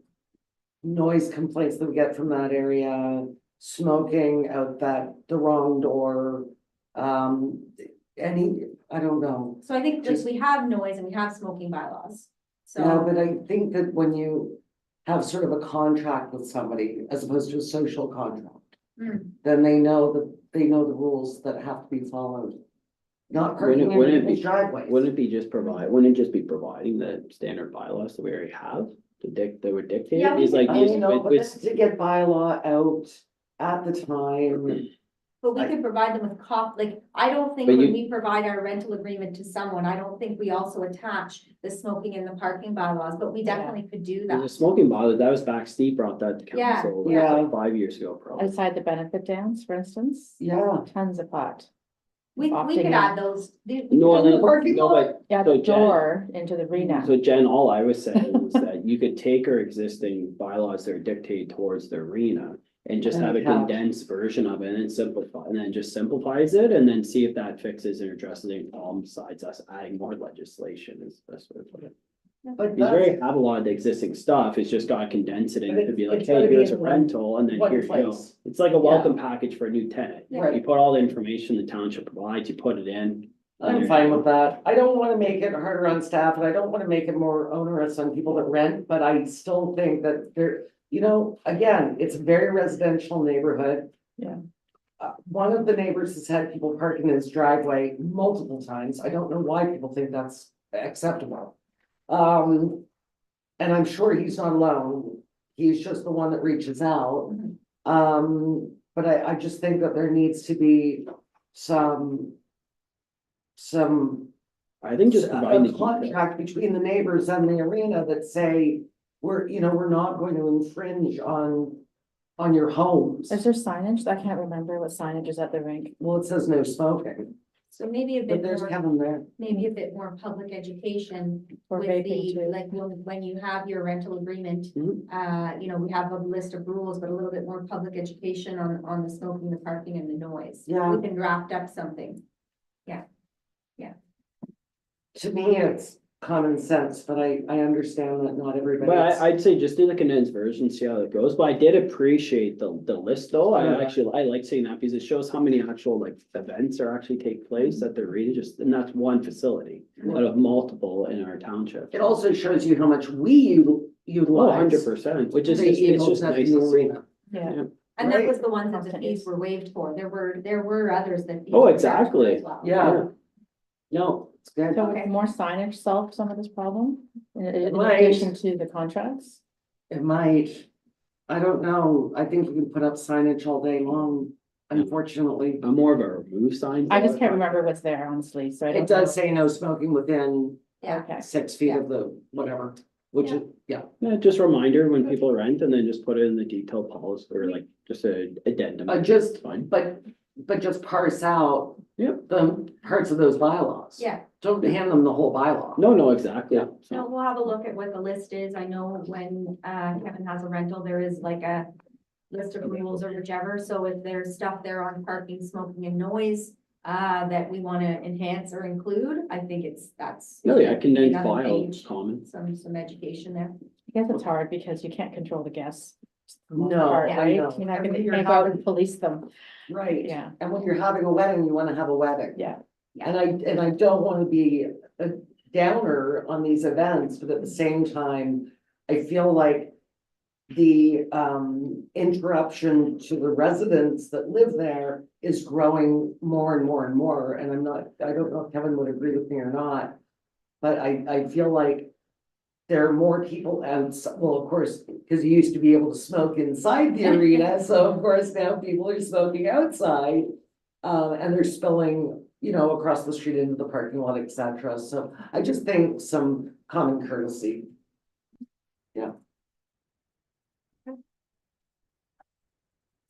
noise complaints that we get from that area, smoking out the wrong door, I don't know. So I think like we have noise and we have smoking bylaws. So No, but I think that when you have sort of a contract with somebody as opposed to a social contract, then they know the rules that have to be followed. Not parking in people's driveways. Wouldn't it just be providing the standard bylaws that we already have that would dictate? Yeah, It's like I know, but it's- to get bylaw out at the time. but we could provide them with I don't think But when you- we provide our rental agreement to someone, I don't think we also attach the smoking and the parking bylaws, but we definitely could do there's a that. smoking bylaw, that was back, Steve brought that to Yeah, council yeah. like 5 years ago, probably. Outside the benefit dance, for instance, Yeah. tons of pot. We opting could in. add those. No, In the no, parking no, lot? but Yeah, So the Jen- door into the arena. So Jen, all I was saying was that you could take our existing bylaws that are dictated towards the arena and just And have a attach. condensed version of it and simplify, and then just simplifies it and then see if that fixes and addresses any problem besides us adding more legislation is the best way to put it. But Because we already that's have a lot of the existing stuff, it's just gotta condense it and But it could be it's like, gotta hey, be here's in a one- rental and then one here you go. place. It's like a welcome package for a new tenant. Right. You put all the information the township provides, you put it in. I'm fine with that. I don't wanna make it harder on staff, and I don't wanna make it more onerous on people that rent, but I still think that you know, again, it's a very residential neighborhood. Yeah. One of the neighbors has had people park in his driveway multiple times. I don't know why people think that's acceptable. And I'm sure he's not alone. He's just the one that reaches out. But I just think that there needs to be some I think just providing the a details. contract between the neighbors and the arena that say, we're not going to infringe on your homes. Is there signage? I can't remember what signage is at the rink. Well, it says no smoking, So maybe a but bit there's more, Kevin there. maybe a bit more public education Or with vaping the, too. like, when you have your rental agreement. Mhm. You know, we have a list of rules, but a little bit more public education on the smoking, the parking and the noise. Yeah. We can draft up something. To me, it's common sense, but I understand that not everybody. But is- I'd say just do the condensed version, see how it goes, but I did appreciate the list though, Yeah. I like seeing that because it shows how many actual like events are actually take place at the arena, just, and that's one facility out of multiple in our township. It also shows you how much we utilize. 100%, which is, the it's Eagles just at nice the to see. arena. Yeah. And that Right. was the ones that the Often fees is. were waived for. There were others that. fees Oh, were charged for exactly. as well. Yeah. No, it's good. So Okay. would more signage solve some of this problem? In Right. addition to the contracts? It might. I don't know. I think you can put up signage all day long, unfortunately. I'm more of a remove sign. I just can't remember what's there, honestly, so I don't. It does know. say no smoking within Yeah. Okay. 6 feet of the whatever, which is, yeah. Yeah, just a reminder when people rent and then just put it in the detailed policy or like just a addendum. Just, Fine. but just parse out. Yep. The parts of those bylaws. Yeah. Don't hand them the whole bylaw. No, exactly. Yeah. So- No, we'll have a look at what the list is. I know when Kevin has a rental, there is like a list of rules or whichever. So if there's stuff there on parking, smoking and noise that we want to enhance or include, I think that's. No, yeah, condensed another file, page, common. Some education there. I guess it's hard because you can't control the guests. for the most No, part, I right? know. You're not And gonna when you're go out having- and police them. Right. Yeah, And when you're having a wedding, you wanna have a wedding. yeah. And I don't wanna be a downer on these events, but at the same time, I feel like the interruption to the residents that live there is growing more and more and more, and I don't know if Kevin would agree with me or not. But I feel like there are more people and, well, of course, because you used to be able to smoke inside the arena, so of course now people are smoking outside. And they're spilling, across the street into the parking lot, et cetera. So I just think some common courtesy.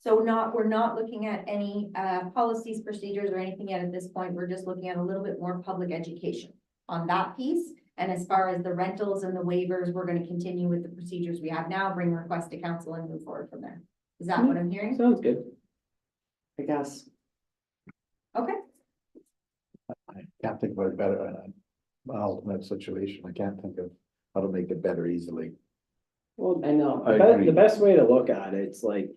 So we're not looking at any policies, procedures or anything yet at this point. We're just looking at a little bit more public education on that piece. And as far as the rentals and the waivers, we're gonna continue with the procedures we have now, bring requests to council and move forward from there. Is that what I'm hearing? Sounds good. I guess. Okay, I can't think of a better, ultimate situation. I can't think of how to make it better easily. Well, I know. I the agree. best way to look at it, it's like,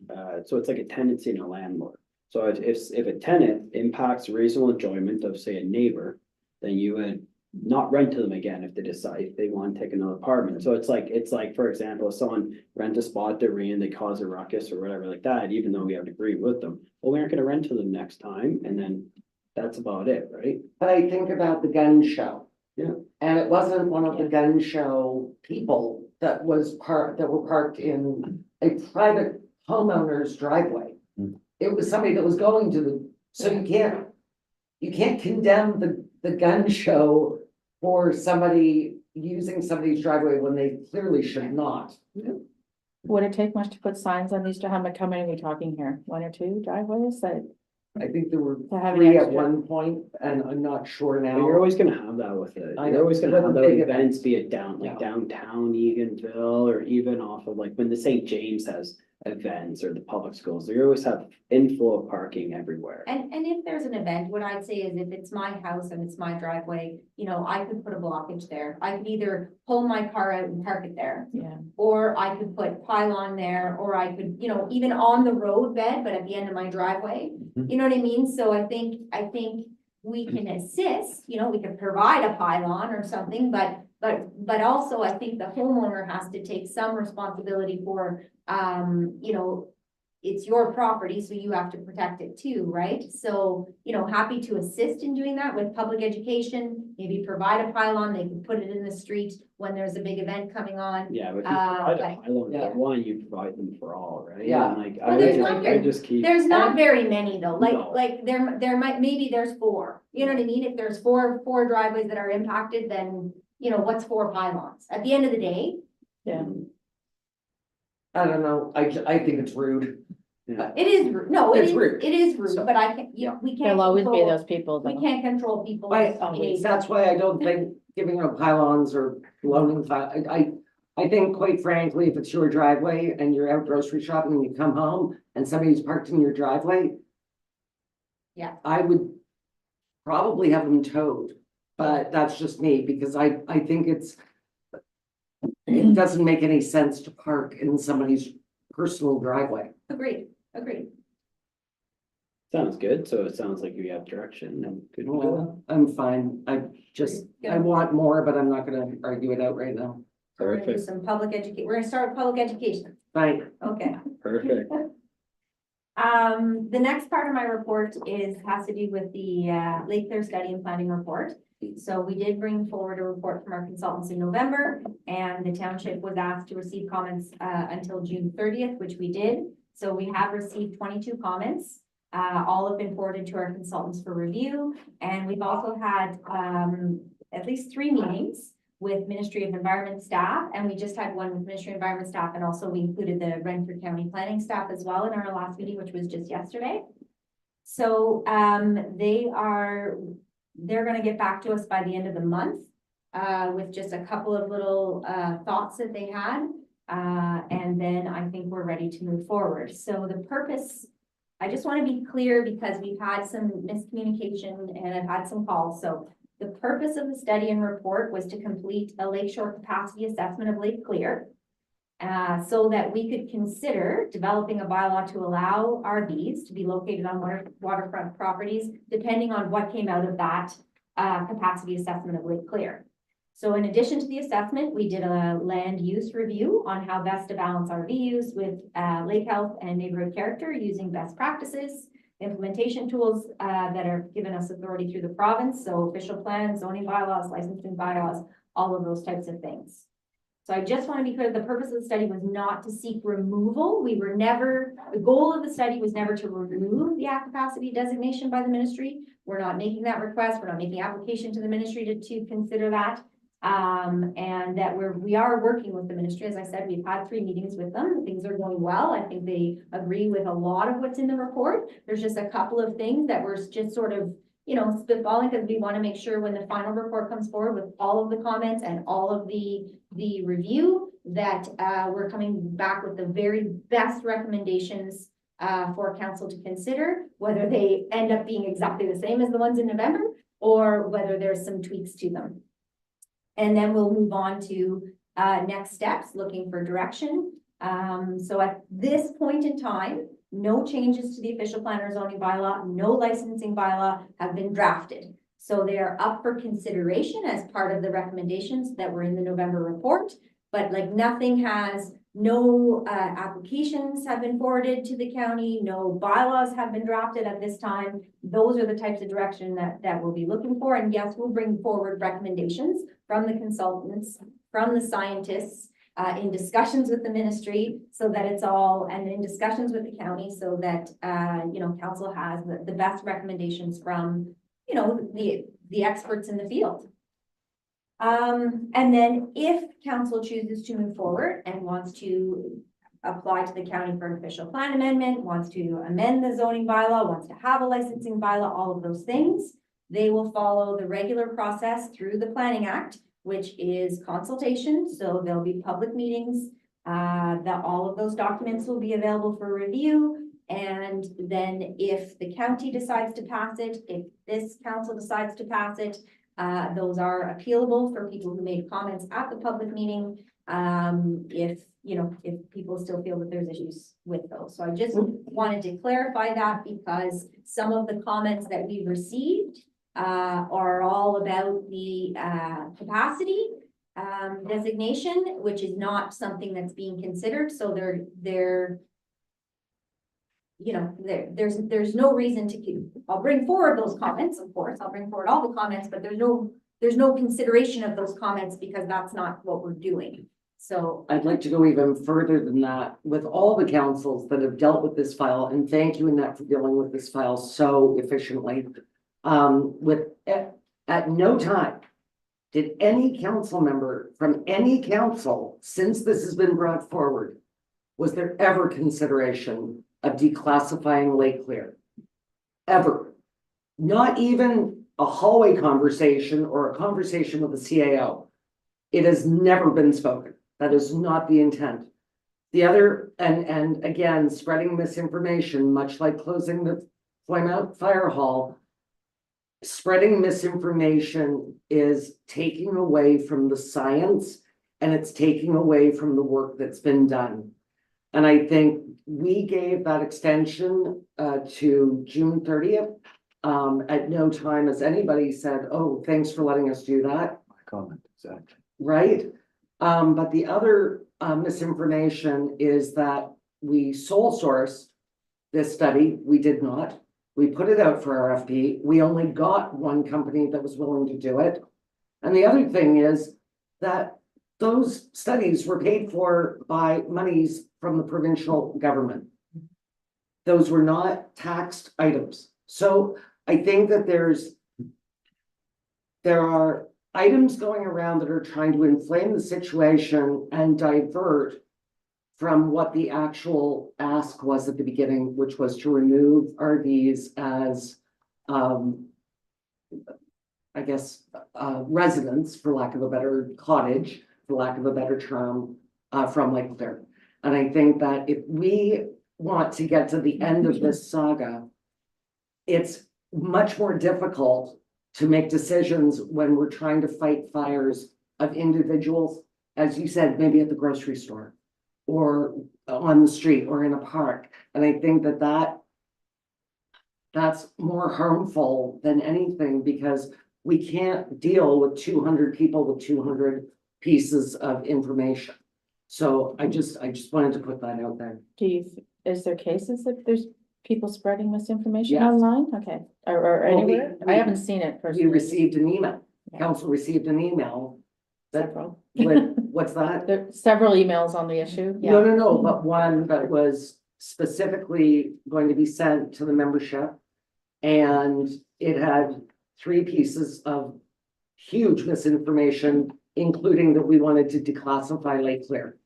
so it's like a tenancy and a landlord. So if a tenant impacts reasonable enjoyment of, say, a neighbor, then you would not rent to them again if they decide if they want to take another apartment. So it's like, for example, if someone rent a spot at the arena, they cause a ruckus or whatever like that, even though we have to agree with them, well, we aren't gonna rent to them next time, and then that's about it, right? But I think about the gun show. Yeah. And it wasn't one of the gun show people that were parked in a private homeowner's driveway. Hmm. It was somebody that was going to so you can't condemn the gun show for somebody using somebody's driveway when they clearly should not. Would it take much to put signs on these? How many are we talking here? One or two driveways that? I think there were To have 3 at extra. one point, and I'm not sure But now. you're always gonna have that with it. I You're know, always gonna with have the those big events, events. be it downtown Eganville, or even off of like when the St. James has events or the public schools, they always have inflow of parking everywhere. and if there's an event, what I'd say is if it's my house and it's my driveway, I could put a blockage there. I could either pull my car out and park it there. Yeah, Or I could put pylon there, or I could, even on the road bed, but at the end of my driveway. Mhm. You know what I mean? So I think we can assist, we could provide a pylon or something, but also I think the homeowner has to take some responsibility for, it's your property, so you have to protect it too, right? So, happy to assist in doing that with public education, maybe provide a pylon, they can put it in the street when there's a big event coming on. Yeah, but if you provide a But- pylon Yeah. for one, you provide them for all, right? Yeah. And like, Well, there's not I very- just keep. There's not very many though, No. like there might, maybe there's 4, you know what I mean? If there's four driveways that are impacted, then, what's 4 pylons? At the end of the day, Yeah. I don't know, I think it's rude. it is, no, It's rude. it is rude, So- but I can't, we can't There'll always be control, those people we though. can't control people's I, behavior. that's why I don't think giving out pylons or loaning, I think quite frankly, if it's your driveway and you're out grocery shopping and you come home and somebody's parked in your driveway. Yeah. I would probably have them towed, but that's just me, because I think it doesn't make any sense to park in somebody's personal driveway. Agreed. Sounds good, so it sounds like you have direction and good to go. Well, I'm fine, I want more, but I'm not gonna argue it out right now. So we're gonna do Perfect. some public we're gonna start with public education, Fine. okay. Perfect. The next part of my report has to do with the Lake Clear Study and Planning Report. So we did bring forward a report from our consultants in November, and the township was asked to receive comments until June 30th, which we did. So we have received 22 comments. All have been forwarded to our consultants for review, and we've also had at least 3 meetings with Ministry of Environment staff, and we just had one with Ministry of Environment staff, and also we included the Renfrew County Planning staff as well in our last meeting, which was just yesterday. So they're gonna get back to us by the end of the month with just a couple of little thoughts that they had. And then I think we're ready to move forward. So the purpose, I just want to be clear because we've had some miscommunication and I've had some calls. So the purpose of the study and report was to complete a lakeshore capacity assessment of Lake Clear. So that we could consider developing a bylaw to allow RVs to be located on waterfront properties, depending on what came out of that capacity assessment of Lake Clear. So in addition to the assessment, we did a land use review on how best to balance RV use with lake health and neighborhood character using best practices, implementation tools that are given us authority through the province. So official plans, zoning bylaws, licensing bylaws, all of those types of things. So I just want to be clear, the purpose of the study was not to seek removal. The goal of the study was never to remove the act capacity designation by the ministry. We're not making that request. We're not making application to the ministry to consider that. And that we are working with the ministry. As I said, we've had 3 meetings with them. Things are going well. I think they agree with a lot of what's in the report. There's just a couple of things that we're just sort of, spitballing because we want to make sure when the final report comes forward with all of the comments and all of the review that we're coming back with the very best recommendations for council to consider, whether they end up being exactly the same as the ones in November or whether there's some tweaks to them. And then we'll move on to next steps, looking for direction. So at this point in time, no changes to the official plan or zoning bylaw, no licensing bylaw have been drafted. So they are up for consideration as part of the recommendations that were in the November report. But like no applications have been forwarded to the county, no bylaws have been drafted at this time. Those are the types of direction that we'll be looking for. And yes, we'll bring forward recommendations from the consultants, from the scientists, in discussions with the ministry so that it's all, and in discussions with the county so that, council has the best recommendations from, the experts in the field. And then if council chooses to move forward and wants to apply to the county for an official plan amendment, wants to amend the zoning bylaw, wants to have a licensing bylaw, all of those things, they will follow the regular process through the Planning Act, which is consultation. So there'll be public meetings, that all of those documents will be available for review. And then if the county decides to pass it, if this council decides to pass it, those are appealable for people who made comments at the public meeting. If people still feel that there's issues with those. So I just wanted to clarify that because some of the comments that we received are all about the capacity designation, which is not something that's being considered. So they're you know, there's no reason to keep, I'll bring forward those comments, of course, I'll bring forward all the comments, but there's no consideration of those comments because that's not what we're doing. So, I'd like to go even further than that with all the councils that have dealt with this file, and thank you, Annette, for dealing with this file so efficiently. At no time did any council member from any council, since this has been brought forward, was there ever consideration of declassifying Lake Clear? Ever. Not even a hallway conversation or a conversation with the CAO. It has never been spoken. That is not the intent. The other, and again, spreading misinformation, much like closing the Plymouth Fire Hall, spreading misinformation is taking away from the science and it's taking away from the work that's been done. And I think we gave that extension to June 30th. At no time has anybody said, oh, thanks for letting us do that. My comment, exactly. Right? But the other misinformation is that we sole source this study. We did not. We put it out for RFP. We only got one company that was willing to do it. And the other thing is that those studies were paid for by monies from the provincial government. Those were not taxed items. So I think that there are items going around that are trying to inflame the situation and divert from what the actual ask was at the beginning, which was to remove RVs as, I guess, residents, for lack of a better cottage, for lack of a better term, from Lake Clear. And I think that if we want to get to the end of this saga, it's much more difficult to make decisions when we're trying to fight fires of individuals, as you said, maybe at the grocery store or on the street or in a park. And I think that that's more harmful than anything because we can't deal with 200 people with 200 pieces of information. So I just wanted to put that out there. Is there cases that there's people spreading misinformation Yes. online? Okay, or Well, we- anywhere? I haven't seen it We personally. received an email, Yeah. council received an email that, Several. what's that? There are several emails on the issue, yeah. No, but one that was specifically going to be sent to the membership. And it had 3 pieces of huge misinformation, including that we wanted to declassify Lake Clear,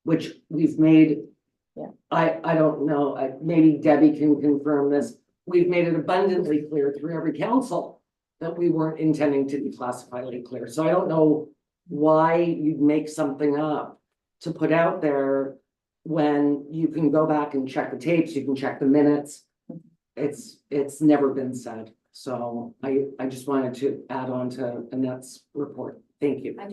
which we've made. Yeah. I don't know, maybe Debbie can confirm this. We've made it abundantly clear through every council that we weren't intending to declassify Lake Clear. So I don't know why you'd make something up to put out there when you can go back and check the tapes, you can check the minutes. It's never been said. So I just wanted to add on to Annette's report. Thank you. I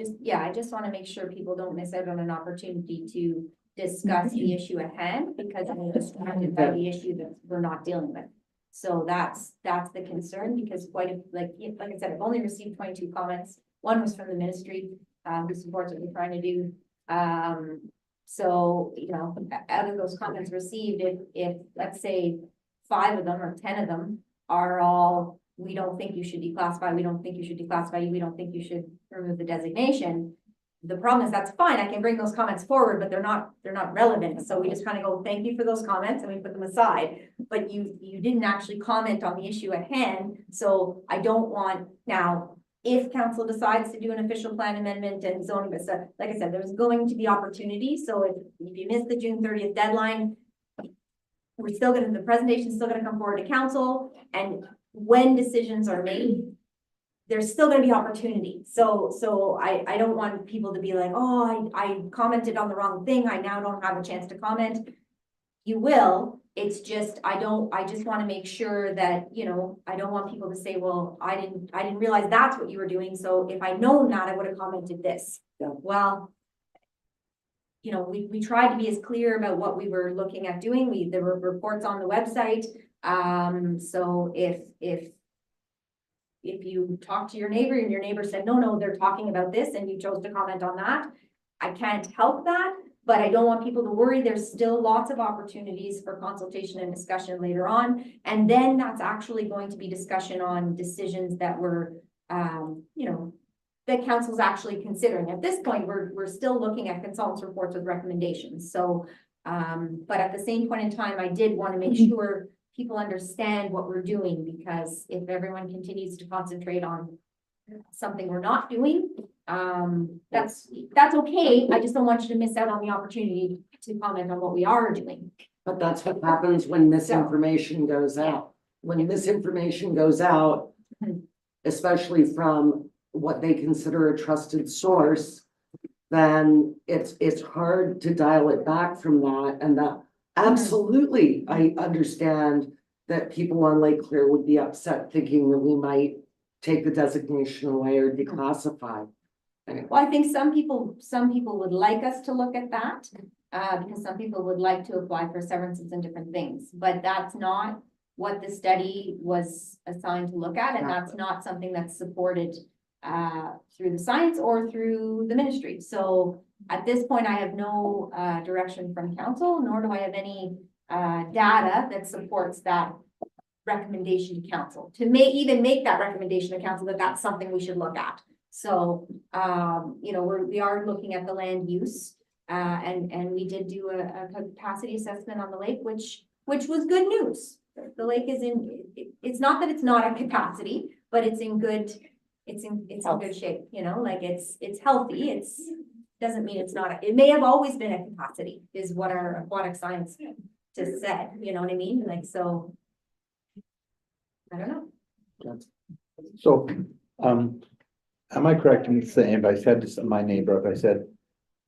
just want to make sure people don't miss out on an opportunity to discuss the issue at hand because we're distracted by the issue that we're not dealing with. So that's the concern because like I said, I've only received 22 comments. One was from the ministry, who supports what we're trying to do. So, you know, out of those comments received, if let's say 5 of them or 10 of them are all, we don't think you should declassify, we don't think you should declassify, we don't think you should remove the designation. The problem is that's fine, I can bring those comments forward, but they're not relevant. So we just kind of go, thank you for those comments and we put them aside. But you didn't actually comment on the issue at hand. So I don't want now, if council decides to do an official plan amendment and zoning, but so, like I said, there's going to be opportunities. So if you miss the June 30th deadline, we're still gonna, the presentation's still gonna come forward to council, and when decisions are made, there's still gonna be opportunity. So I don't want people to be like, oh, I commented on the wrong thing, I now don't have a chance to comment. You will, it's just, I just wanna make sure that, you know, I don't want people to say, well, I didn't realize that's what you were doing, so if I'd known that, I would have commented this. Yeah. Well, you know, we tried to be as clear about what we were looking at doing. There were reports on the website. So if you talk to your neighbor and your neighbor said, no, they're talking about this and you chose to comment on that, I can't help that, but I don't want people to worry. There's still lots of opportunities for consultation and discussion later on. And then that's actually going to be discussion on decisions that we're, you know, that council's actually considering. At this point, we're still looking at consultants' reports with recommendations. So, but at the same point in time, I did want to make sure people understand what we're doing, because if everyone continues to concentrate on something we're not doing, that's okay. I just don't want you to miss out on the opportunity to comment on what we are doing. But that's what happens when misinformation goes out. When misinformation goes out, especially from what they consider a trusted source, then it's hard to dial it back from that. And that absolutely, I understand that people on Lake Claire would be upset thinking that we might take the designation away or declassify. Well, I think some people would like us to look at that, because some people would like to apply for severances and different things, but that's not what the study was assigned to look at, and that's not something that's supported through the science or through the ministry. So at this point, I have no direction from council, nor do I have any data that supports that recommendation to council, to even make that recommendation to council that that's something we should look at. So, you know, we are looking at the land use, and we did do a capacity assessment on the lake, which was good news. The lake is it's not that it's not at capacity, but it's in good shape, you know, like it's healthy. Doesn't mean it's not, it may have always been at capacity, is what our aquatic science just said, you know what I mean? Like, so, I don't know. So, am I correct in saying, if I said to my neighbor, if I said,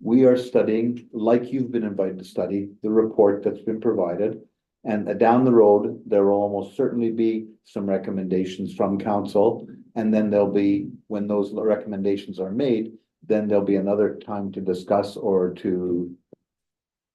we are studying, like you've been invited to study, the report that's been provided, and down the road, there will almost certainly be some recommendations from council, and then there'll be, when those recommendations are made, then there'll be another time to discuss or to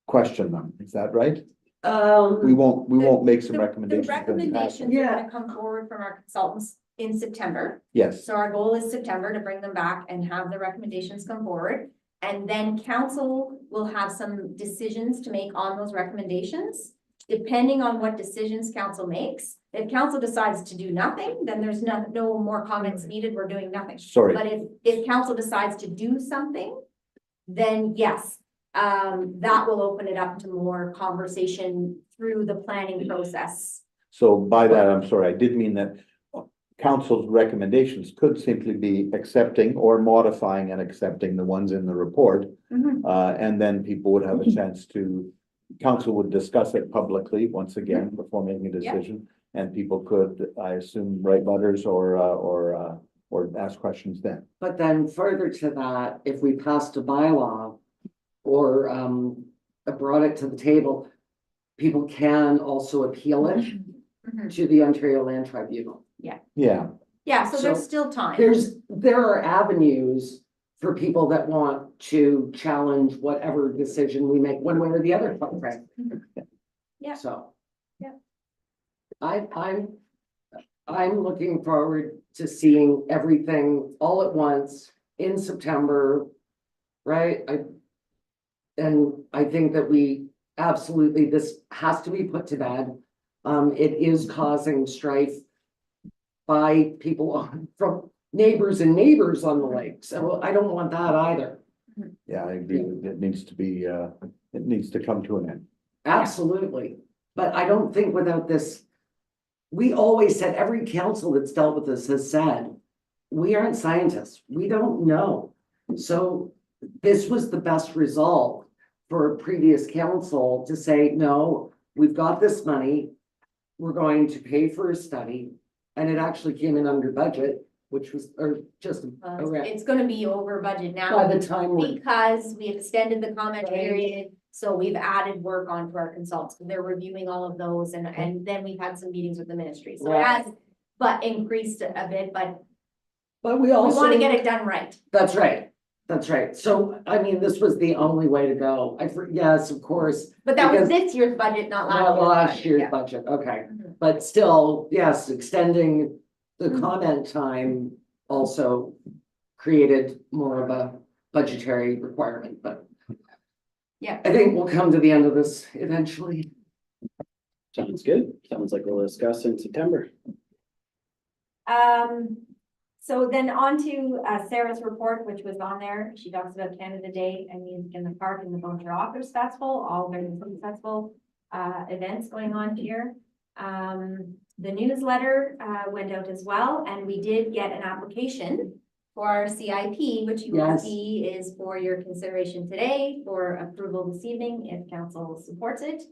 question them. Is that right? We won't make some The recommendations. then pass them. recommendations are gonna come forward from our consultants in September. Yes, So our goal is September to bring them back and have the recommendations come forward. And then council will have some decisions to make on those recommendations. Depending on what decisions council makes, if council decides to do nothing, then there's no more comments needed, we're doing nothing. sorry. But if council decides to do something, then yes, that will open it up to more conversation through the planning process. So by that, I'm sorry, I did mean that council's recommendations could simply be accepting or modifying and accepting the ones in the report. And then people would have a chance to, council would discuss it publicly once again before making a decision. And people could, I assume, write letters or ask questions then. But then further to that, if we passed a bylaw or brought it to the table, people can also appeal it to the Ontario Land Tribunal. Yeah, Yeah, so there's So still time. There are avenues for people that want to challenge whatever decision we make one way or the other, quite frankly. Yeah. So. Yeah. I'm looking forward to seeing everything all at once in September, right? And I think that we absolutely, this has to be put to bed. It is causing strife by people from neighbors and neighbors on the lake. So I don't want that either. yeah, I agree. It needs to be, it needs to come to an end. Absolutely. But I don't think without this, we always said, every council that's dealt with this has said, we aren't scientists. We don't know. So this was the best result for a previous council to say, no, we've got this money. We're going to pay for a study. And it actually came in under budget, which was, or just around It's gonna be over budget now. by the time we. Because we extended the comment period, so we've added work onto our consultants, they're reviewing all of those, and then we've had some meetings with the ministry, so it Right. has, but increased a bit, but But we we also. wanna get it done right. That's right. That's right. So, I mean, this was the only way to go. Yes, of course. But that was Because- this year's budget, not Not last last year's year's budget. budget, okay. Mhm. But still, yes, extending the Mhm. comment time also created more of a budgetary requirement, but Yeah. I think we'll come to the end of this eventually. Sounds good. Sounds like we'll discuss in September. So then on to Sarah's report, which was on there. She talks about Canada Day and Music in the Park and the Bossier Authors Festival, all very successful events going on here. The newsletter went out as well, and we did get an application for our CIP, which you will Yes. see is for your consideration today for approval this evening if council supports it.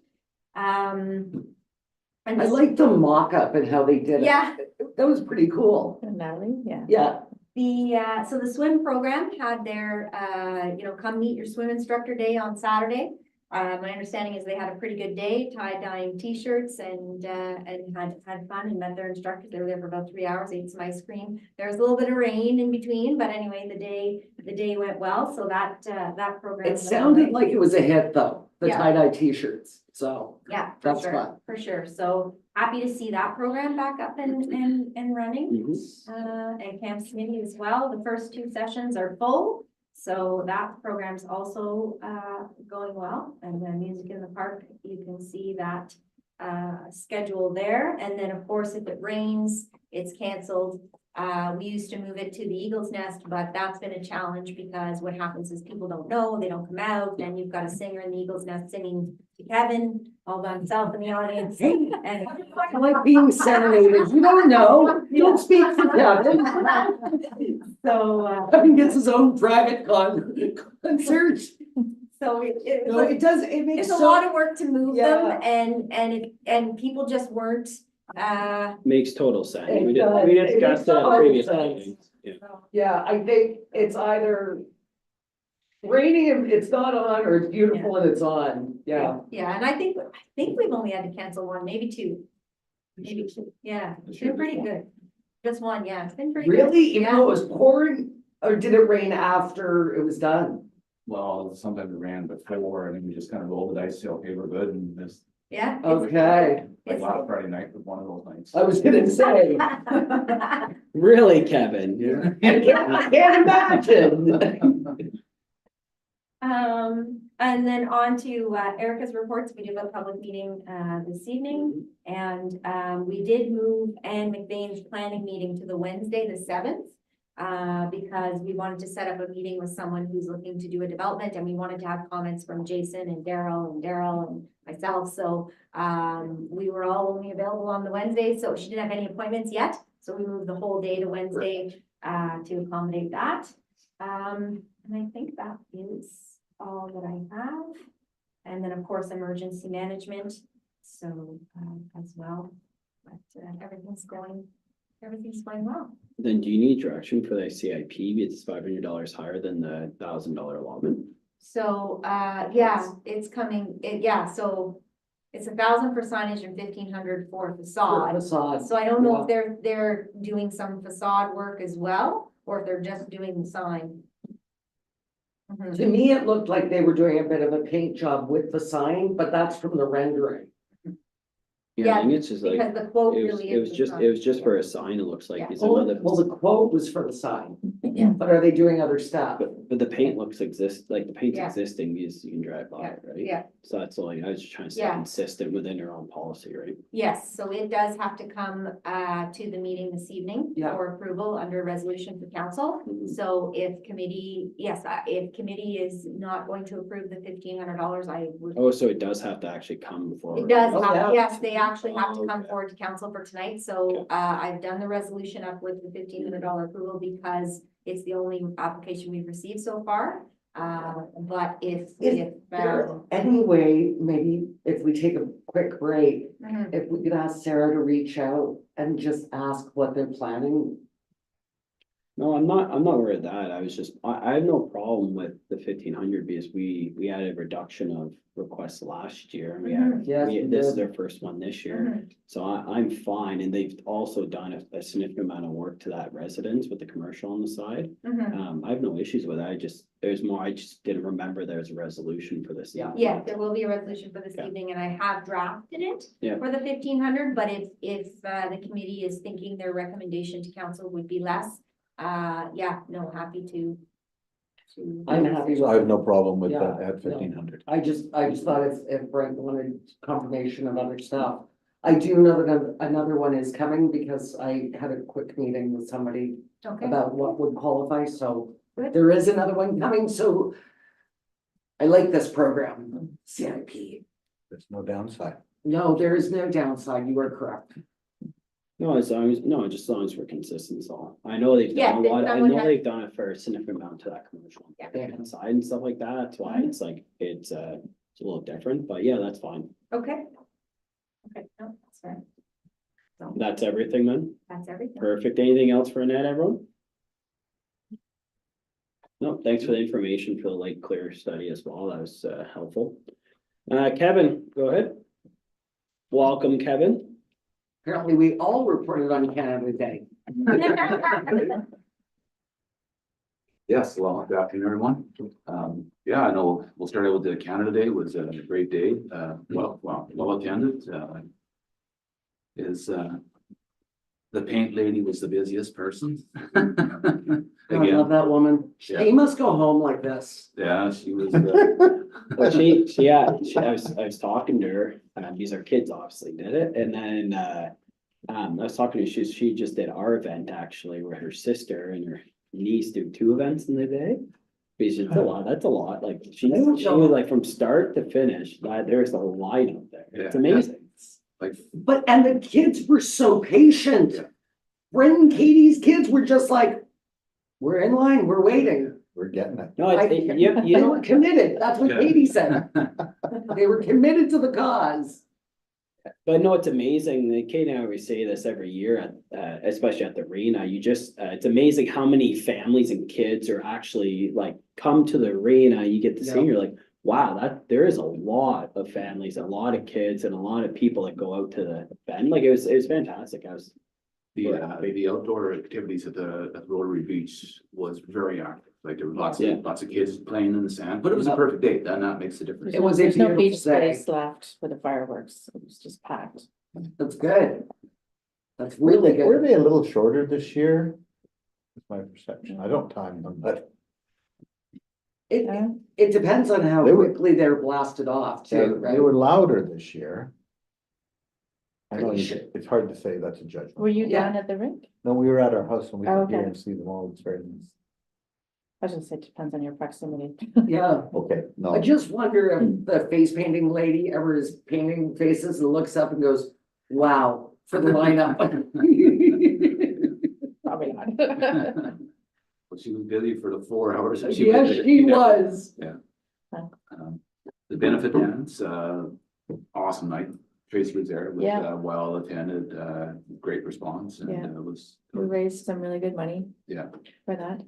And I like the mock-up and how they did it. Yeah. That was pretty cool. Natalie, yeah. Yeah, So the swim program had their, come meet your swim instructor day on Saturday. My understanding is they had a pretty good day, tie-dyeing t-shirts and had fun and met their instructors. They were there for about 3 hours, ate some ice cream. There was a little bit of rain in between, but anyway, the day went well. So that program. it sounded like it was a hit though, the Yeah. tie-dye t-shirts, so. Yeah, for That's sure, fun. for sure. So happy to see that program back up and running. Mhm. And Camps Committee as well. The first 2 sessions are full. So that program's also going well. And then Music in the Park, you can see that schedule there. And then, of course, if it rains, it's canceled. We used to move it to the Eagle's Nest, but that's been a challenge because what happens is people don't know, they don't come out, then you've got a singer in the Eagle's Nest singing to Kevin all by himself in the audience. And I like being serenaded. You don't know. You don't speak for Kevin. so, Kevin gets his own private concert. so it No, was, it does, it makes it's a so. lot of work to move them Yeah. and people just weren't, Makes total sense. It We does. we It discussed makes it at total previous sense. meetings. Yeah. Yeah, I think it's either raining and it's not on, or it's beautiful and it's on. Yeah. yeah, and I think we've only had to cancel 1, maybe 2. Maybe 2, yeah, it's been pretty good. Just 1, yeah, it's been pretty good. Really? Even Yeah. though it was pouring, or did it rain after it was done? Well, sometimes it ran before and then we just kind of rolled the dice, say, okay, we're good, and this, Yeah. Okay, like It's- last Friday night was one of those nights. I was gonna say, Really, Kevin? I can't imagine. And then on to Erica's reports. We do have a public meeting this evening. And we did move Anne McBain's planning meeting to the Wednesday, the 7th. Because we wanted to set up a meeting with someone who's looking to do a development and we wanted to have comments from Jason and Daryl and myself. So we were all only available on the Wednesday, so she didn't have any appointments yet. So we moved the whole day to Wednesday to accommodate that. And I think that is all that I have. And then, of course, emergency management, so as well. But everything's going well. Then do you need direction for the CIP? It's $500 higher than the $1,000 allotment. So, yeah, it's coming, so it's 1,000 for signage and 1,500 for facade. Facade. So I don't know if they're doing some facade work as well, or if they're just doing the sign. To me, it looked like they were doing a bit of a paint job with the sign, but that's from the rendering. Yeah, I think it's just like, Because the quote it was, really it was is. just, it was just for a sign, it looks like. Yeah. It's Well, another, the quote was for the sign. Yeah. But are they doing other stuff? but the paint looks the paint's Yeah. existing, you can drive by it, right? Yeah. So that's all, I was just trying to stay Yeah. consistent within your own policy, right? Yes, so it does have to come to the meeting this evening Yeah. for approval under resolution for council. Mhm. So if committee is not going to approve the $1,500, I would. Oh, so it does have to actually come before. It does, Oh, yeah. yes, they actually have to come Okay. forward to council for tonight, so I've done the resolution up with the $1,500 approval because it's the only application we've received so far. But if. Anyway, maybe if we take a quick break, Mhm. if we could ask Sarah to reach out and just ask what they're planning. No, I'm not worried that. I was just, I have no problem with the 1,500 because we had a reduction of requests last year. And we had, Yes, we this is did. their first one this year. Mhm. So I'm fine. And they've also done a significant amount of work to that residence with the commercial on the side. Mhm. I have no issues with it. I just didn't remember there's a resolution for this. Yeah. evening. Yes, there will be a resolution for this Yeah. evening, and I have drafted it Yeah. for the 1,500, but if the committee is thinking their recommendation to council would be less, happy to I'm happy with I have it. no problem with Yeah, that at no. 1,500. I just thought if Brent wanted confirmation of other stuff. I do know that another one is coming because I had a quick meeting with somebody Okay, about what would qualify, so Good. there is another one coming, so. I like this program, CIP. There's no downside. No, there is no downside, you are correct. No, just as long as we're consistent, so I know they've Yeah, done a they- lot, I someone know has- they've done it for a significant amount to that commercial. Yeah. Side and stuff like that, that's why it's like, it's a little different, but yeah, that's fine. okay. Okay, no, that's fine. So, That's everything then, that's everything. perfect, anything else for Annette, everyone? No, thanks for the information for the Lake Clear study as well, that was helpful. Kevin, go ahead. Welcome, Kevin. Apparently, we all reported on Canada Day. Yes, well, good afternoon, everyone. Yeah, I know we'll start out with the Canada Day, was a great day, well attended, the paint lady was the busiest person. I love Again, that woman. Yeah. She must go home like this. yeah, she was, Well, I was talking to her, these are kids obviously did it, and then, I was talking to her, she just did our event actually, where her sister and her niece do 2 events in the day. Because it's a lot, that's a lot, like, she was like from start to finish, there's a line up there, it's Yeah. amazing. like, And the kids were so patient. Yeah. Brent and Katie's kids were just like, we're in line, we're waiting. We're getting it. No, you They know. were committed, that's what Yeah. Katie said. They were committed to the cause. But no, it's amazing. Kate and I always say this every year, especially at the arena. You just, it's amazing how many families and kids are actually like come to the arena. You get to see, Yeah. you're like, wow, there is a lot of families, a lot of kids, and a lot of people that go out to the event. Like it was fantastic. the outdoor activities at the Rotary Beach was very active. Like there were lots Yeah. of kids playing in the sand, but it was a perfect day, and that makes a difference. It was a There's no beautiful beach day. space left for the fireworks. It was just packed. That's good. That's really Were good. they a little shorter this year? That's my perception. I don't time them, but It depends on how They were- quickly they're blasted off they too, right? they were louder this year. I know Pretty you- sure. it's hard to say, that's a judgment. Were you Yeah. down at the rink? No, we were at our house and we Oh, could hear okay. and see them all, it's very nice. I was gonna say, it depends on your proximity. Yeah. Okay, no. I just wonder if the face painting lady ever is painting faces and looks up and goes, wow, for the lineup. Probably not. But she was busy for the 4 hours. that she Yes, was there. she Yeah. was. The benefit dance, awesome night. Tracy was there, it was Yeah. well attended, great response, and Yeah. it was. We raised some really good money Yeah, for that.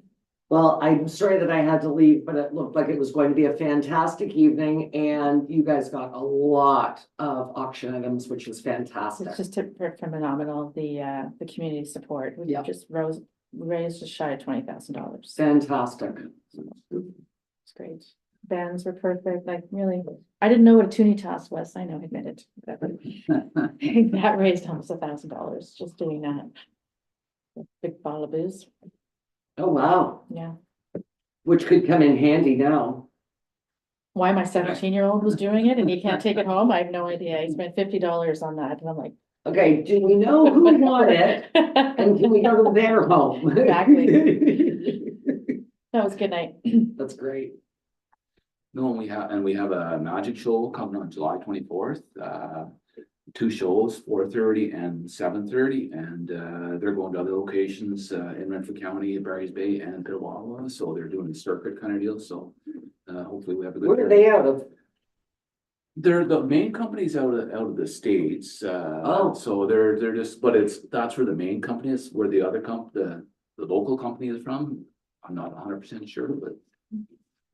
Well, I'm sorry that I had to leave, but it looked like it was going to be a fantastic evening and you guys got a lot of auction items, which was fantastic. It's just phenomenal, the community support. We Yeah. just raised just shy of $20,000. Fantastic. It's great. Bands were perfect, like really, I didn't know what a toonie toss was, I know, I admit it. but That raised almost $1,000 just doing that. A big bottle of booze, Oh, wow. yeah. Which could come in handy now. Why my 17-year-old was doing it and he can't take it home, I have no idea. He spent $50 on that and I'm like. Okay, do we know who won it? And can we go to their home? Exactly. That was a good night. That's great. no, and we have a magic show coming on July 24th, 2 shows, 4:30 and 7:30, and they're going to other locations in Renfrew County, Barry's Bay and Petawawa, so they're doing a circuit kind of deal, so hopefully we have a good. Where are they out of? They're the main companies out of the States, Oh. so they're just, but that's where the main company is, where the other the local company is from. I'm not 100% sure, but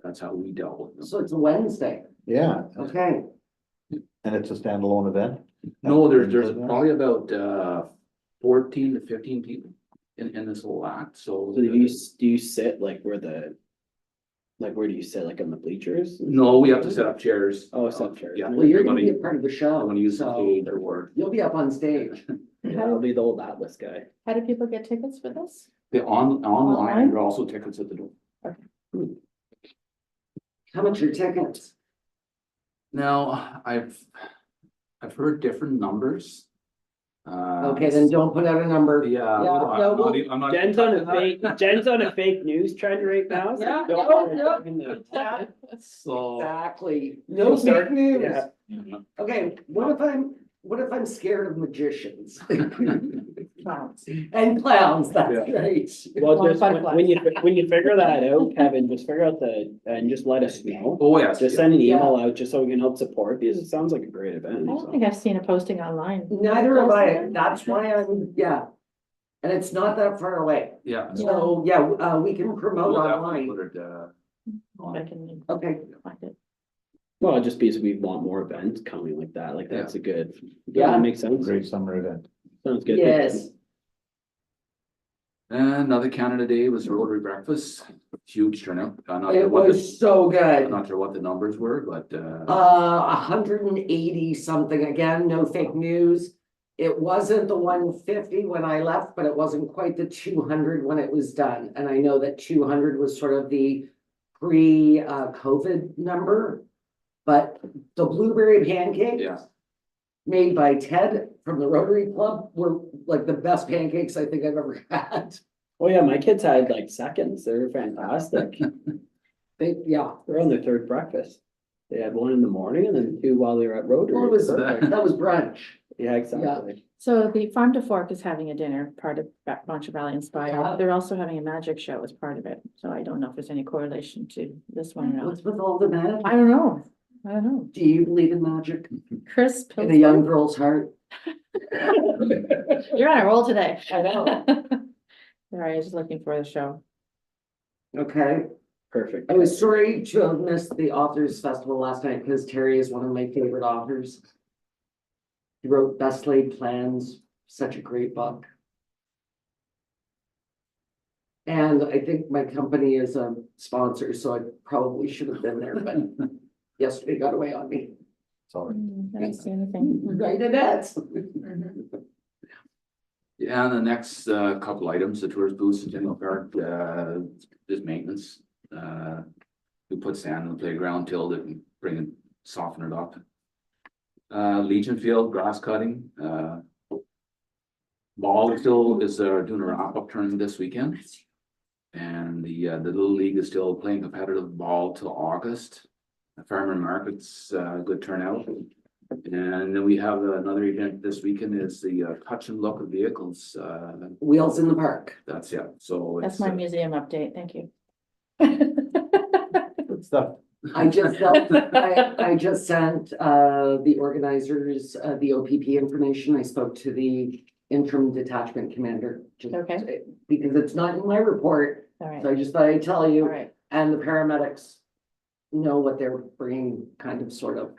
that's how we dealt with them. So it's a Wednesday. Yeah, Okay. and it's a standalone event? No, there's probably about 14 to 15 people in this whole act, so. So do you sit like where do you sit, like on the bleachers? No, we have to set up chairs. Oh, set up chairs. Yeah. Well, you're They're gonna be a part of the show. Want to use the so stage or. You'll be up on stage. Yeah, I'll be the old Atlas guy. How do people get tickets for this? Online, Online? there are also tickets at the door. How much are tickets? Now, I've heard different numbers. Okay, then don't put out a number. Yeah. Yeah, I'm no, not we'll- even- I'm not Jen's on a touching that. Jen's on a fake news trend right now. so Yeah, don't yeah, in the- yeah. So, Exactly. No fake news. Yeah. Okay, what if I'm scared of magicians? Clowns. And clowns, that's Yeah. right. Well, Well, just butterflies. when you figure that out, Kevin, just figure out and just let us know. oh, yes. Just send an email out just so we can help support because it sounds like a great event. I don't so. think I've seen a posting online. Neither have I, that's why I'm, yeah. And it's not that far away, Yeah. so, yeah, we can promote We'll definitely online, put it, I can okay. find it. Well, just because we want more events coming like that, like that's a good. Yeah. That makes sense. Great summer event. Sounds good. Yes, And another Canada Day was Rotary Breakfast, huge turnout. I'm not sure it what was so I'm good. not sure what the numbers were, but, 180 something, again, no fake news. It wasn't the 150 when I left, but it wasn't quite the 200 when it was done. And I know that 200 was sort of the pre-COVID number. But the blueberry pancakes yeah. made by Ted from the Rotary Club were like the best pancakes I think I've ever had. Oh yeah, my kids had like seconds. They were fantastic. Yeah, They're on their third breakfast. They had one in the morning and then two while they were at Rotary. well, it was, Perfect. that was brunch. Yeah, exactly. So the Farm to Fork is having a dinner, part of Boncha Valley Yeah. Inspire. They're also having a magic show as part of it. So I don't know if there's any correlation to this one or not. What's with all the magic? I don't know. I don't know. Do you believe in magic Chris in a young Pillsbury? girl's heart? You're on a roll today. I know. Sorry, I was just looking for the show. Okay, Perfect. I was sorry to have missed the Authors Festival last night because Terry is one of my favorite authors. He wrote Best Laid Plans, such a great book. And I think my company is a sponsor, so I probably should have been there, but yesterday got away on me. Sorry. I don't see anything. Right, Annette. Yeah, and the next couple items, the tourist booths in General Park, is maintenance. We put sand in the playground, tilled it and bring it, soften it up. Legion Field, grass cutting, ball still is doing a wrap-up tournament this weekend. And the Little League is still playing competitive ball till August. The Farmer Market's good turnout. And then we have another event this weekend is the touch and look of vehicles. Wheels in the Park. That's it. So That's it's my museum update. Thank you. Good stuff. I just sent the organizers the OPP information. I spoke to the interim detachment commander. just Okay. Because it's not in my report, All right, so I just thought I'd tell all you, right. and the paramedics know what they're bringing, kind of, sort of.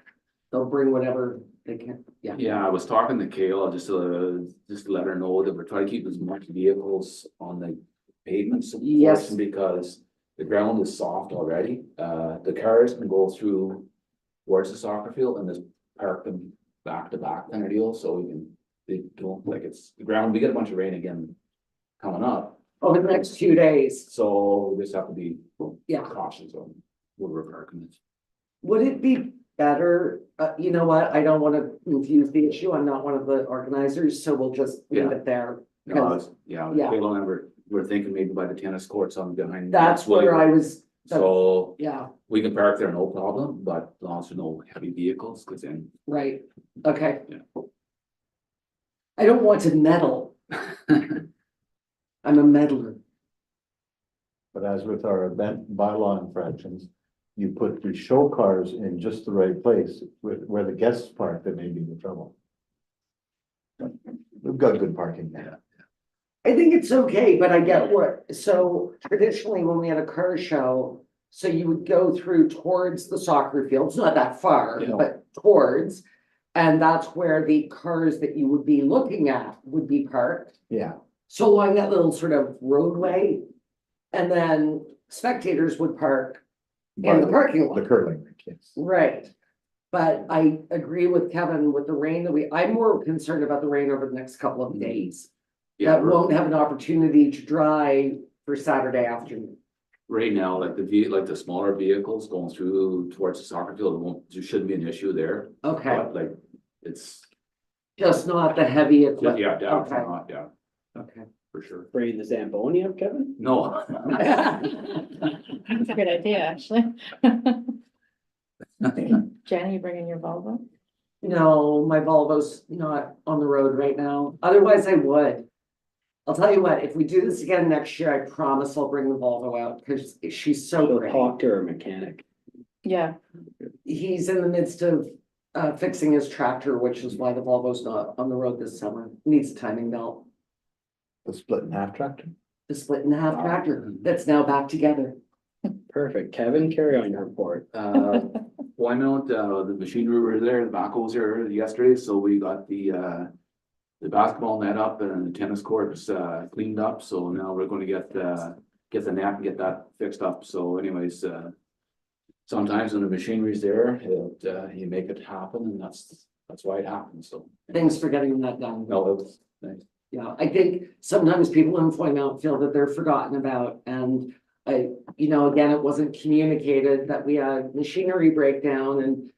They'll bring whatever they can, yeah. Yeah, I was talking to Kayla, just to let her know that we're trying to keep as much vehicles on the pavements. Yes. Because the ground is soft already, the cars can go through towards the soccer field and just park them back to back kind of deal, so we can, they don't, like, it's the ground, we get a bunch of rain again coming up, Over the next 2 days, so we just have to be yeah. cautious on where we're parking it. Would it be better, you know what, I don't wanna confuse the issue, I'm not one of the organizers, so we'll just leave Yeah. it there. No, I was, yeah, Yeah. Kayla and I we're thinking maybe by the tennis courts on behind. That's where I was, So yeah, we can park there, no problem, but as long as there's no heavy vehicles, cause then. right, okay. Yeah. I don't want to meddle, I'm a meddler. But as with our event bylaw infractions, you put the show cars in just the right place where the guests park, that may be the trouble. We've got good parking there. I think it's okay, but I get what, so traditionally when we had a car show, so you would go through towards the soccer field, it's not that far, Yeah. but towards. And that's where the cars that you would be looking at would be parked. Yeah, So along that little sort of roadway. And then spectators would park in the parking the lot. curling rink, yes. Right. But I agree with Kevin with the rain that I'm more concerned about the rain over the next couple of days. Yeah, That won't have an opportunity to dry for Saturday afternoon. right now, like like the smaller vehicles going through towards the soccer field, there shouldn't be an issue there. Okay, But like, it's, just not the heavy equipment. yeah, definitely Okay. not, yeah, Okay. for sure. Bring the Zamboni up, Kevin? No. That's a good idea, actually. Jenny, you bringing your Volvo? No, my Volvo's not on the road right now. Otherwise I would. I'll tell you what, if we do this again next year, I promise I'll bring the Volvo out because she's so So great. talk to her mechanic. Yeah, He's in the midst of fixing his tractor, which is why the Volvo's not on the road this summer. Needs a timing belt. The split in half tractor. The split in half tractor that's now back together. Perfect. Kevin, carry on your report. Why not, the machinery were there, the backhoes there yesterday, so we got the basketball net up and the tennis courts, cleaned up, so now we're gonna get the net and get that fixed up, so anyways, sometimes when the machinery's there, you make it happen, and that's why it happens, so. Thanks for getting that done. No, it was nice. Yeah, I think sometimes people in Floyd Mount feel that they're forgotten about and again, it wasn't communicated that we had machinery breakdown and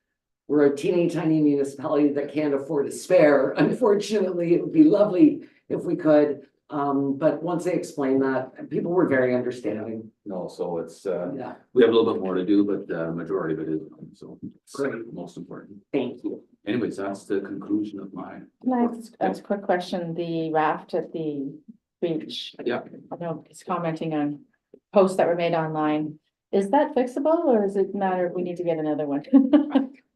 we're a teeny tiny municipality that can't afford a spare. Unfortunately, it would be lovely if we could. But once they explained that, people were very understanding. No, so it's, Yeah, we have a little bit more to do, but the majority of it is, done, so. it's Great. Most important. thank you. Anyways, that's the conclusion of my. can I ask a quick question? The raft at the beach. Yeah. I know it's commenting on posts that were made online. Is that fixable or is it matter if we need to get another one?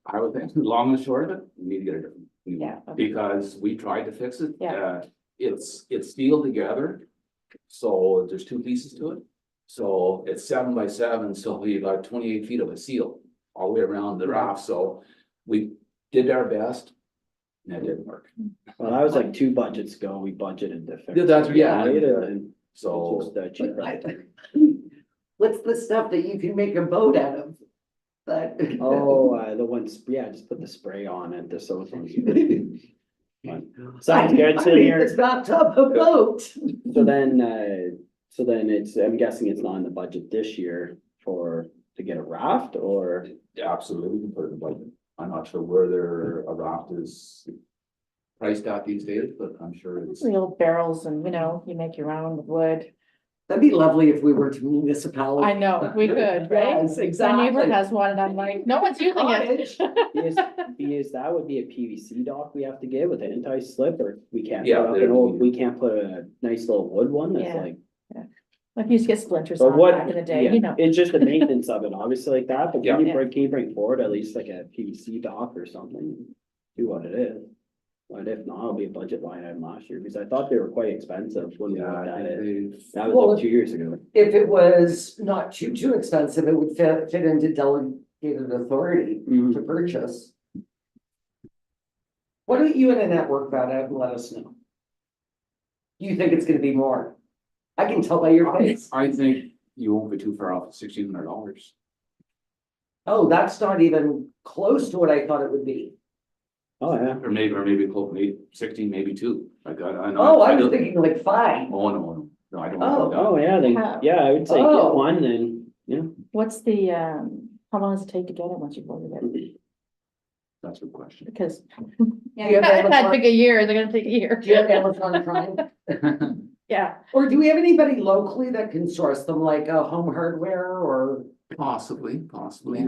I would think, long and short of it, we need to get a different. new one, Yeah, okay. Because we tried to fix it. Yeah. It's steel together. So there's two pieces to it. So it's 7 by 7, so we got 28 feet of a seal all the way around the raft, so we did our best. And it didn't work, Well, that was like 2 budgets ago. We budgeted to fix. Yeah, that's- it, yeah. right? And then so. it's just, cheaper. What's the stuff that you can make a boat out of? But. Oh, the ones, yeah, just put the spray on it, so it's on. Sounds good, so I made you're, this bathtub a boat. so then it's, I'm guessing it's not in the budget this year to get a raft or? Yeah, absolutely, we can put it in the budget. I'm not sure where a raft is priced at these days, but I'm sure it's. The old barrels and, you make your own with wood. That'd be lovely if we were to municipality. I know, we could, right? Yes, My exactly. neighbor has one and I'm like, no one's using it. Because that would be a PVC dock we have to get with an anti-slip, or we can't. Yeah, put up an old, we can't put a nice little wood one that's Yeah. like. Like you used to get splinters But on what, back in the day, yeah, it's just the maintenance of it, obviously like that, but Yeah. can you bring forward at least like a PVC dock or something? Do what it is. But if not, it'll be a budget line item last year, because I thought they were quite expensive when we looked at it. That was Well, like 2 years ago. If it was not too expensive, it would fit into delegated authority Mhm. to purchase. What do you and Annette work about it and let us know? Do you think it's gonna be more? I can tell by your face. I think you won't be too far off $1,600. Oh, that's not even close to what I thought it would be. Oh, yeah. Or maybe close, maybe 16, maybe 2. Like, I know. Oh, I was don't- thinking like 5. Oh, no, I don't. Oh. Oh, yeah, then, How- yeah, I would say get Oh. one, then, yeah. What's the, how long does it take to get it once you order it? That's a good question. Because Do you have I've had Amazon- big a year, they're gonna take a year. do you have Amazon Prime? Yeah, Or do we have anybody locally that can source them, like Home Hardware or? Possibly,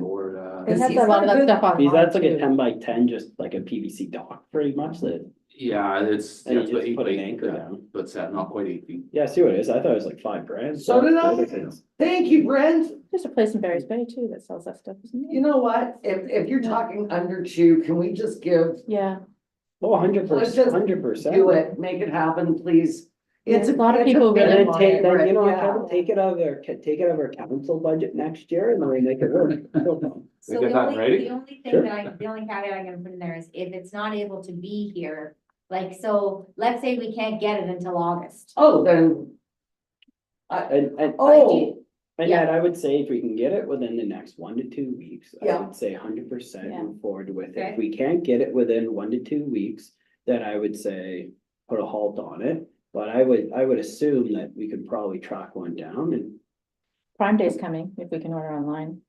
or, they Is have he a lot of that something- stuff online Because that's like a too. 10 by 10, just like a PVC dock, pretty much, that, yeah, it's. and you it's just about put an 8 feet, anchor yeah, down. but it's not quite 8 feet. Yeah, I see what it is, I thought it was like $5,000. So did I. It's- Thank you, Brent. There's a place in Barry's Bay too that sells that stuff, isn't You it? know what? If you're talking under 2, can we just Yeah, Oh, Let's just 100%. do it, make it happen, please? It's A lot of it's people bit And really then of take, money, then, you know, what, yeah. Kevin, take it out of our council budget next year, and then we make it work. No problem. So get the that only, ready? the only thing Sure. the only caveat I'm gonna put in there is if it's not able to be here, like, so let's say we can't get it until August. Oh, then. Oh, And Yeah. yet I would say if we can get it within the next 1 to 2 weeks, I Yeah. would say 100% Yeah. move forward with it. Okay. If we can't get it within 1 to 2 weeks, then I would say put a halt on it. But I would assume that we could probably track one down and Prime Day's coming, if we can order online.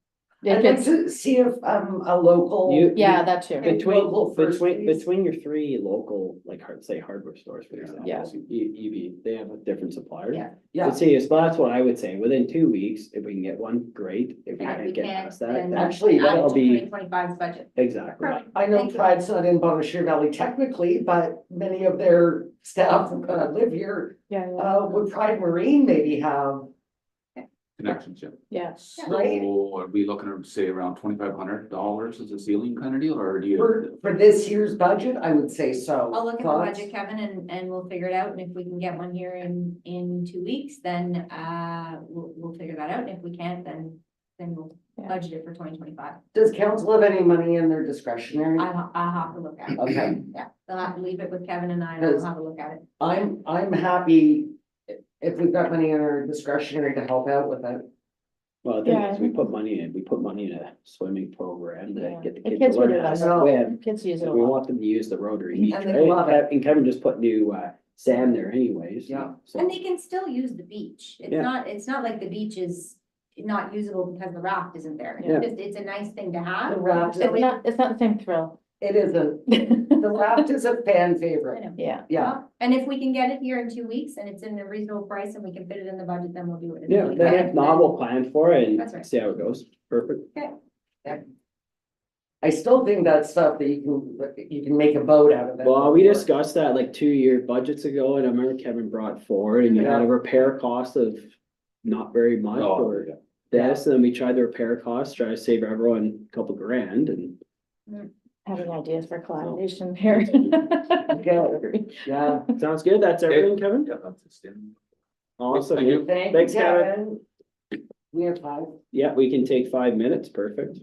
If I'd like it's, to see if, a local. You- yeah, that too. Local first, please. Between your three local, like say hardware stores, for example. Yeah. They have a different supplier. Yeah. Yeah. But see, so that's what I would say, within 2 weeks, if we can get one, great, if we Yeah, can't we get can't, past that, then then Actually, that'll be, 2025's budget. exactly. Perfect. I know Thank you. Pride's not in Bonnecher Valley technically, but many of their staff, live here. Yeah, yeah, Would Pride Marine maybe have, Connections, yeah. yeah. right? So are we looking at, say, around $2,500 as a ceiling kind of deal, or do you? For this year's budget, I would say so. I'll look at the Thoughts? budget, Kevin, and we'll figure it out, and if we can get one here in 2 weeks, then, we'll figure that out, and if we can't, then we'll Yeah. budget it for 2025. Does council have any money in their discretionary? I'll have to look at it. Okay. Yeah, they'll have to leave it with Kevin and I, and I'll have a look at it. I'm happy if we've got money in our discretionary to help out with it. Well, the thing Yeah. is, we put money in a swimming program to Yeah. get the The kids kids to learn really how to love it. swim. Kids use it a We lot. want them to use the rotary beach, And they love right? And Kevin just put new, sand there anyways. Yeah. So, And they can still use the beach. Yeah. It's not like the beach is not usable because the raft isn't there. Yeah. It's a nice thing to The have. raft, It's not the same thrill. it isn't, the raft is a fan I favorite. know. Yeah, Yeah, And if we can get it here in 2 weeks and it's in a reasonable price and we can fit it in the budget, then we'll do it. yeah, then if not, we'll plan for it That's and right. see how it goes. Perfect. I still think that's stuff that you can make a boat out of it. Well, we discussed that like 2 year budgets ago, and I remember Kevin brought forward, and you had a repair cost of not very much Oh, or yeah. this, and then we tried the repair costs, try to save everyone a couple grand, and having ideas for collaboration here. Okay. Yeah, sounds good. That's everything, Kevin? Yeah, that's it. Awesome. Thank you. thank you, Thanks, Kevin. Kevin. We have 5. Yeah, we can take 5 minutes. Perfect.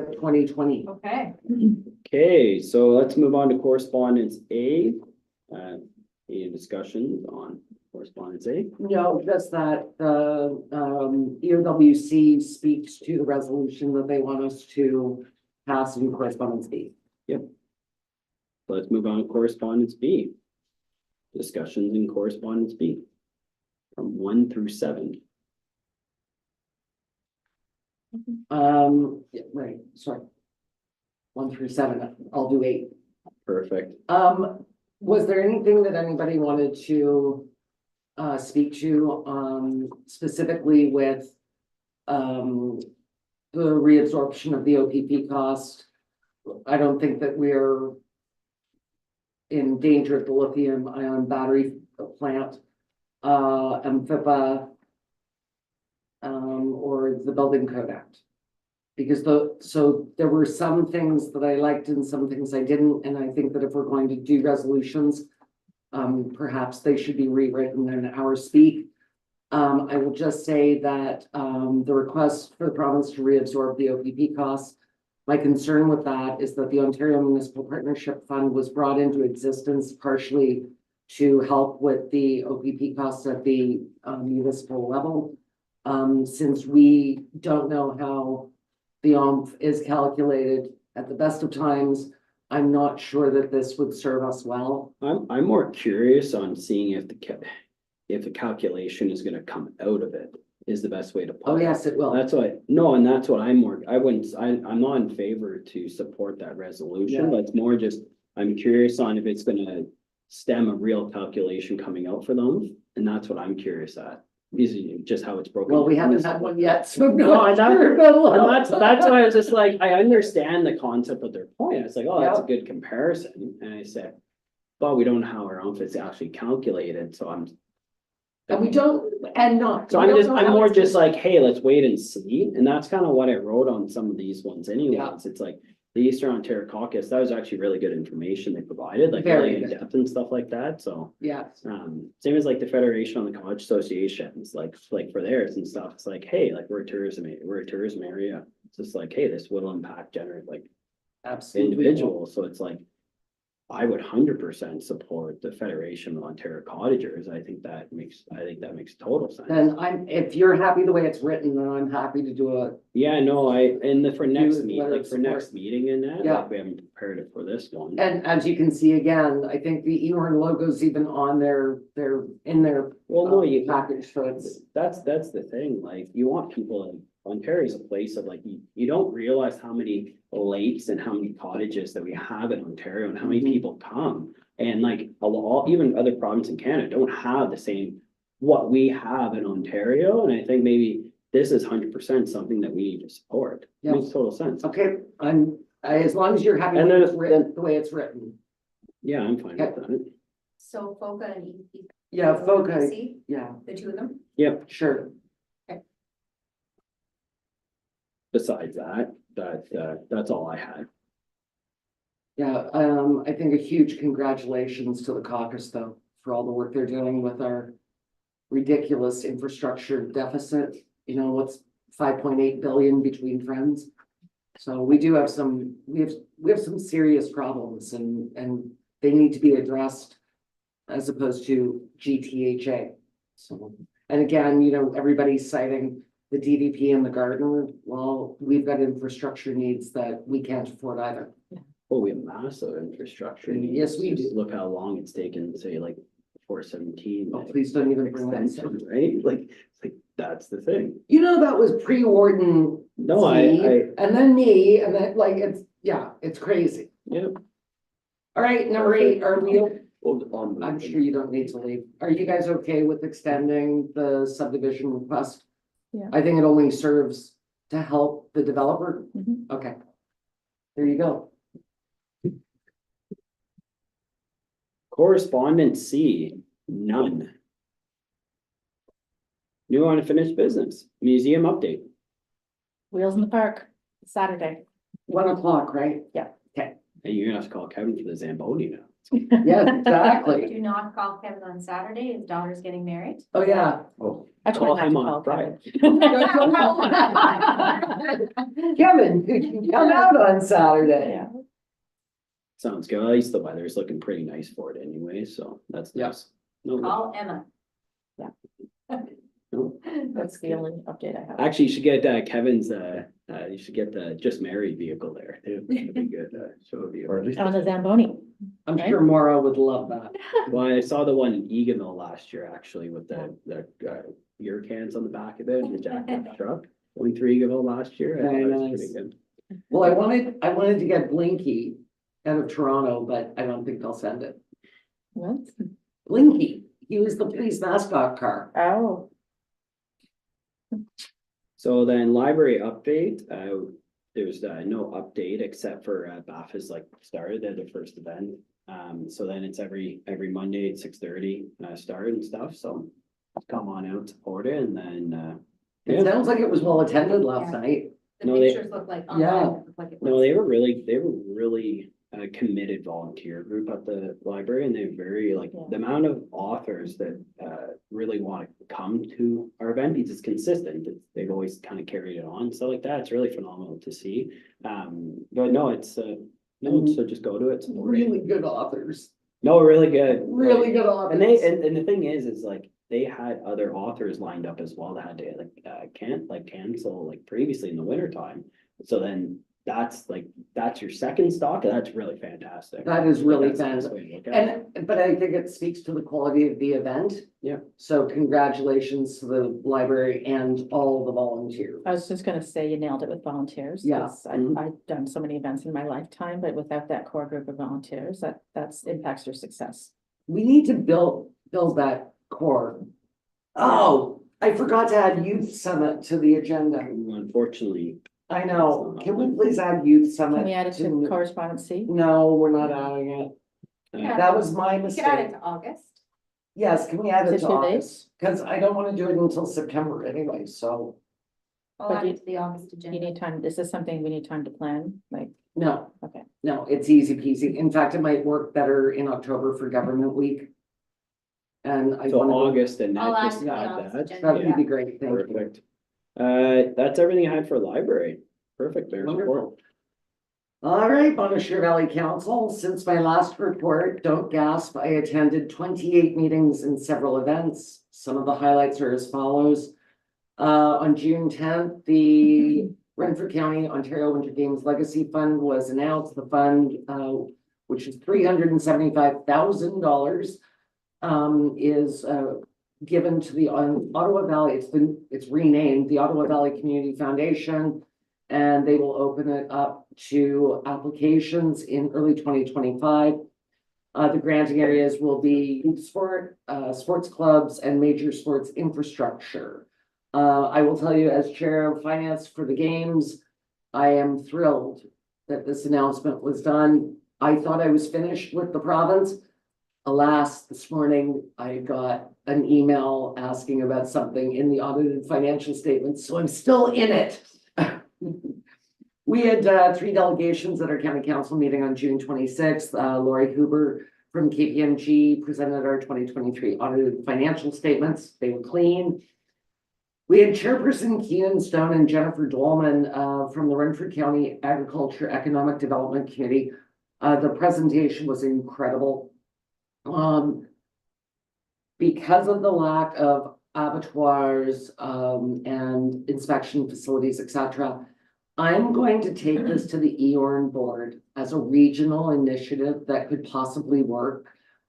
2020. Okay. Okay, so let's move on to correspondence A. Any discussions on correspondence A? No, just that the EOWC speaks to the resolution that they want us to pass in correspondence B. Let's move on to correspondence B. Discussions in correspondence B. From 1 through 7. Yeah, right, sorry. 1 through 7, I'll do 8. Perfect. Was there anything that anybody wanted to speak to, specifically with the reabsorption of the OPP cost? I don't think that we're in danger of the lithium ion battery plant, MFIPA, or the Building Code Act. Because so there were some things that I liked and some things I didn't, and I think that if we're going to do resolutions, perhaps they should be rewritten in our speak. I will just say that the request for the province to reabsorb the OPP costs, my concern with that is that the Ontario Municipal Partnership Fund was brought into existence partially to help with the OPP costs at the municipal level. Since we don't know how the OMF is calculated at the best of times, I'm not sure that this would serve us well. I'm more curious on seeing if the calculation is gonna come out of it, is the best way to put it. Oh, yes, it will. That's what, no, and that's what I'm not in favor to support that resolution, Yeah. but it's more just, I'm curious on if it's gonna stem a real calculation coming out for them, and that's what I'm curious at. Is just how it's broken. Well, we down. haven't had one yet, so No, no, and that's why I was just like, I understand the concept of their point. It's like, oh, that's a good comparison. And I said, but we don't know how our outfit's actually calculated, so I'm. And we don't, and not. So we don't know I'm how more it's- just like, hey, let's wait and see. And that's kind of what I wrote on some of these ones anyways. It's like the Eastern Ontario Caucus, that was actually really good information they provided, like Very really in good. depth and stuff like that. So. Yeah, Same as like the Federation on the College Associations, like for theirs and stuff, it's like, hey, like we're a tourism area. It's just like, hey, this will impact generate like absolutely. individuals, so it's like. I would 100% support the Federation of Ontario Cottagers. I think that makes total sense. Then if you're happy the way it's written, then I'm happy to do a, Yeah, no, for next Do meeting, letter like of for next support. meeting and that, Yeah. like we haven't prepared it for this one. and as you can see again, I think the eHorn logo's even on their Well, no, you package, so it's. That's the thing, like, you want people in, Ontario is a place of like, you don't realize how many lakes and how many cottages that we have in Ontario and how many Mhm. people come. And like, even other provinces in Canada don't have the same, what we have in Ontario, and I think maybe this is 100% something that we need to support. Yeah. Makes total sense. Okay, as long as you're happy And with then- it's written, the way it's written. Yeah, I'm fine with that. So FOCA and Yeah, FOCA, EPC, yeah, the two of them? Yep, sure. besides that's all I had. Yeah, I think a huge congratulations to the caucus though, for all the work they're doing with our ridiculous infrastructure deficit. You know, what's 5.8 billion between friends? So we do have we have some serious problems and they need to be addressed as opposed to GTHA. So, and again, you know, everybody's citing the DVP and the garden. Well, we've got infrastructure needs that we can't afford either. Oh, we have massive infrastructure. Yes, we Just do. Look how long it's taken, say like 417. Oh, please don't even bring that up. Extension, right? Like, that's the thing. You know, that was pre-warden. No, And then me, and then like, it's crazy. yeah. All right, number 8, are we, Well, I'm sure you don't need to leave. Are you guys okay with extending the subdivision request? Yeah. I think it only serves to help the developer. Mhm. Okay. There you go. Correspondence C, none. New unfinished business, museum update. Wheels in the Park, Saturday. 1 o'clock, right? And you're gonna have to call Kevin for the Zamboni now. Yes, exactly. Do not call Kevin on Saturday, his daughter's getting married. Oh, yeah. Oh, I tried call not him to on call Friday. Kevin, you can come out on Saturday. Yeah. Sounds good. At least the weather's looking pretty nice for it anyway, so that's Yeah. nice. No, Call Emma. no. That's the only update I have. Actually, you should get Kevin's, you should get the Just Married vehicle there too. That'd be good, show a vehicle. Or at least On the Zamboni. I'm Right? sure Maura would love that. Well, I saw the one in Eganville last year, actually, with the beer cans on the back of it, and the jacked up truck. Going through Eganville last year. I thought Very it was nice. pretty good. Well, I wanted to get Blinky out of Toronto, but I don't think they'll send it. What? Blinky, he was the police mascot car. Oh, So then library update, there's no update except for BAF has like started, they're the first event. So then it's every Monday at 6:30 start and stuff, so come on out, support it, and then It yeah. sounds like it was well attended last Yeah. night. The No, they- pictures look like Yeah. online, it looked like it No, was. they were really committed volunteer group at the library, and they're very like, Yeah. the amount of authors that really want to come to our event, because it's consistent, they've always kind of carried it on, so like that, it's really phenomenal to see. But no, it's no, so just go to it. support it. Really good authors, No, really good. really good And authors. and the thing is like, they had other authors lined up as well that had to cancel like previously in the winter time. So then that's your second stock, and that's really fantastic. That is really That's the best fantastic. way to look at it. But I think it speaks to the quality of the event. Yeah. So congratulations to the library and all the volunteers. I was just gonna say you nailed it with volunteers. Yeah. 'Cause Mhm. I've done so many events in my lifetime, but without that core group of volunteers, that's impacts your success. We need to build that core. Oh, I forgot to add youth summit to the agenda. Unfortunately, I know. Can we please add youth summit? Can we add it to correspondence C? No, we're not adding it. Yeah. That was my You could add it mistake. to August. Yes, can we add it Is to it 2 days? August? Cause I don't wanna do it until September anyway, so I'll But add you- it to the August You agenda. need time, is this something we need time to plan? Like, no. Okay. No, it's easy peasy. In fact, it might work better in October for government week. And I so wanna, August and I'll that add just to the add August that. agenda. that would Yeah. be great, thank you. Perfect. That's everything I had for library. Perfect, there's Wonderful. report. All right, Montashire Valley Council, since my last report, don't gasp, I attended 28 meetings and several events. Some of the highlights are as follows. On June 10th, the Renfrew County Ontario Winter Games Legacy Fund was announced. The fund, which is $375,000, is given to the Ottawa Valley. It's renamed the Ottawa Valley Community Foundation. And they will open it up to applications in early 2025. The granting areas will be youth sport, sports clubs, and major sports infrastructure. I will tell you, as chair of finance for the games, I am thrilled that this announcement was done. I thought I was finished with the province. Alas, this morning I got an email asking about something in the audited financial statements, so I'm still in it. We had 3 delegations at our county council meeting on June 26th. Lori Huber from KPMG presented our 2023 audited financial statements. They were clean. We had Chairperson Keenan Stone and Jennifer Dolman from the Renfrew County Agriculture Economic Development Committee. The presentation was incredible. Because of the lack of abattoirs and inspection facilities, etc., I'm going to take this to the EORN board as a regional initiative that could possibly work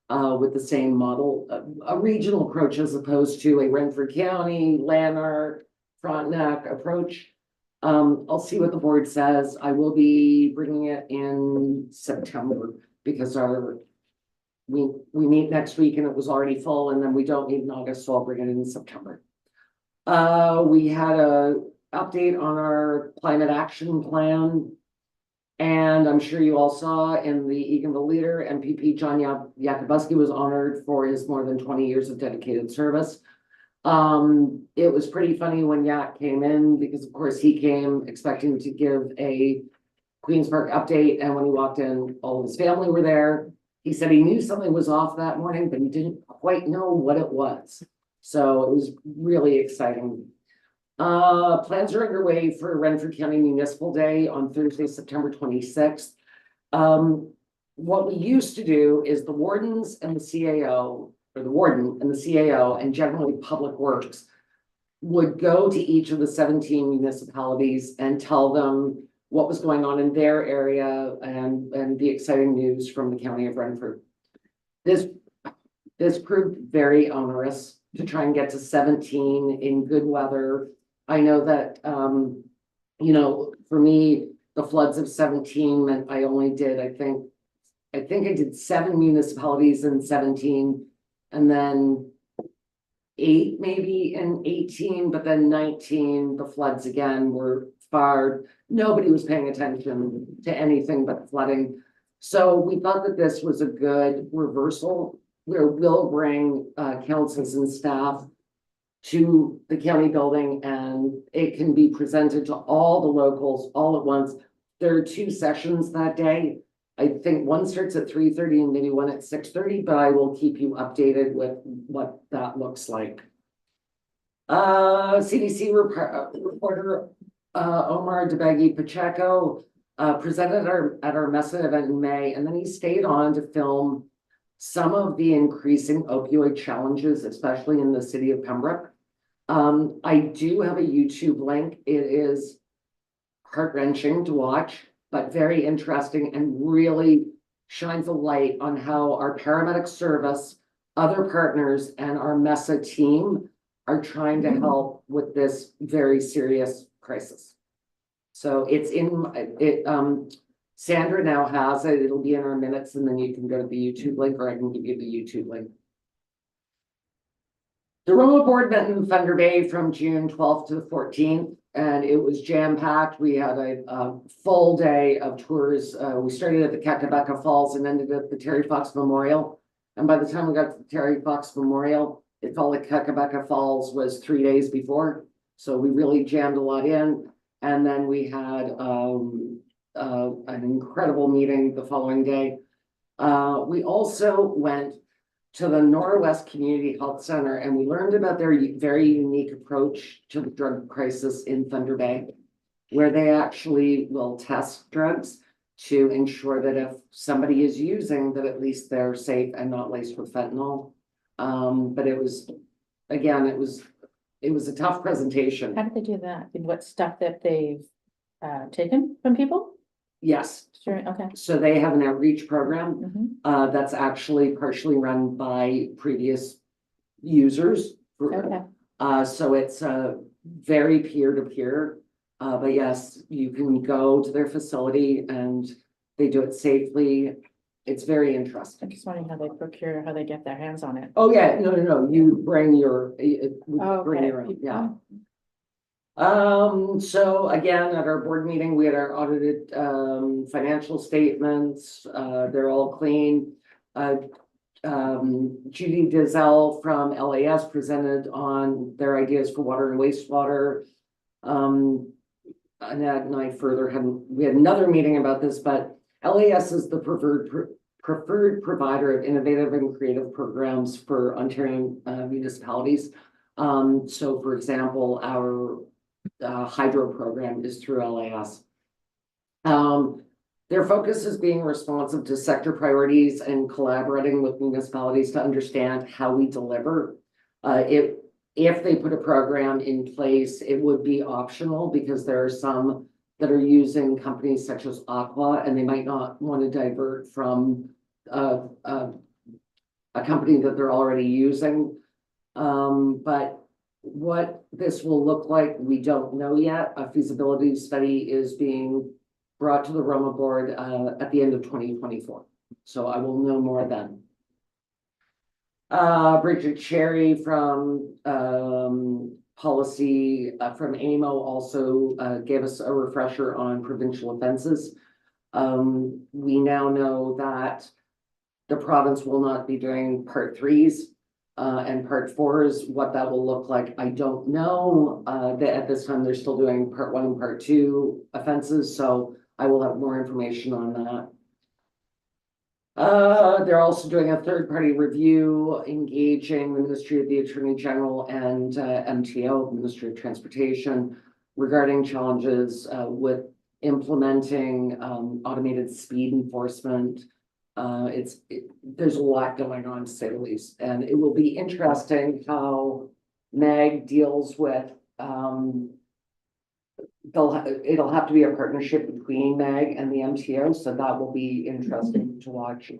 with the same model, a regional approach as opposed to a Renfrew County, Lanark, Frontenac approach. I'll see what the board says. I will be bringing it in September because we meet next week and it was already full, and then we don't meet in August, so I'll bring it in September. We had a update on our climate action plan. And I'm sure you all saw in the Eganville Leader, MPP John Yakubowski was honored for his more than 20 years of dedicated service. It was pretty funny when Yak came in because of course he came expecting to give a Queen's Park update, and when he walked in, all of his family were there. He said he knew something was off that morning, but he didn't quite know what it was. So it was really exciting. Plans are underway for Renfrew County Municipal Day on Thursday, September 26th. What we used to do is the wardens and the CAO, or the warden and the CAO, and generally Public Works would go to each of the 17 municipalities and tell them what was going on in their area and the exciting news from the county of Renfrew. This proved very onerous to try and get to 17 in good weather. I know that, you know, for me, the floods of 17 meant I only did, I think I did 7 municipalities in 17 and then 8 maybe in 18, but then 19, the floods again were far, nobody was paying attention to anything but flooding. So we thought that this was a good reversal where we'll bring councils and staff to the county building and it can be presented to all the locals all at once. There are 2 sessions that day. I think one starts at 3:30 and maybe one at 6:30, but I will keep you updated with what that looks like. CDC reporter Omar Debagi Pacheco presented at our Mesa event in May, and then he stayed on to film some of the increasing opioid challenges, especially in the city of Pembroke. I do have a YouTube link. It is heart-wrenching to watch, but very interesting and really shines a light on how our paramedic service, other partners, and our Mesa team are trying to help with this very serious crisis. So it's Sandra now has it. It'll be in our minutes, and then you can go to the YouTube link, or I can give you the YouTube link. The Roma board met in Thunder Bay from June 12th to the 14th, and it was jam-packed. We had a full day of tours. We started at the Kakabeka Falls and ended at the Terry Fox Memorial. And by the time we got to the Terry Fox Memorial, it felt like Kakabeka Falls was 3 days before. So we really jammed a lot in. And then we had an incredible meeting the following day. We also went to the Norwest Community Health Center, and we learned about their very unique approach to the drug crisis in Thunder Bay, where they actually will test drugs to ensure that if somebody is using, that at least they're safe and not laced with fentanyl. But it was, again, it was a tough presentation. How did they do that? What stuff that they've taken from people? Yes. Sure, okay. So they have an outreach program Mhm. that's actually partially run by previous users. Okay. So it's very peer-to-peer. But yes, you can go to their facility and they do it safely. It's very I'm interesting. just wondering how they procure, how they get their hands on it. Oh, yeah, no, you bring your, Oh, bring okay. your own, yeah. So again, at our board meeting, we had our audited financial statements. They're all clean. Judy Dizelle from LAS presented on their ideas for water and wastewater. Annette and I we had another meeting about this, but LAS is the preferred provider of innovative and creative programs for Ontario municipalities. So for example, our hydro program is through LAS. Their focus is being responsive to sector priorities and collaborating with municipalities to understand how we deliver. If they put a program in place, it would be optional because there are some that are using companies such as Aqua, and they might not want to divert from a company that they're already using. But what this will look like, we don't know yet. A feasibility study is being brought to the Roma board at the end of 2024. So I will know more then. Bridget Cherry from policy from AMO also gave us a refresher on provincial offenses. We now know that the province will not be doing part 3s and part 4s. What that will look like, I don't know. That at this time they're still doing part 1 and part 2 offenses, so I will have more information on that. They're also doing a third-party review, engaging the Ministry of the Attorney General and MTO, Ministry of Transportation, regarding challenges with implementing automated speed enforcement. There's a lot going on, to say the least, and it will be interesting how MAG deals with it'll have to be a partnership between MAG and the MTO, so that will be interesting to watch.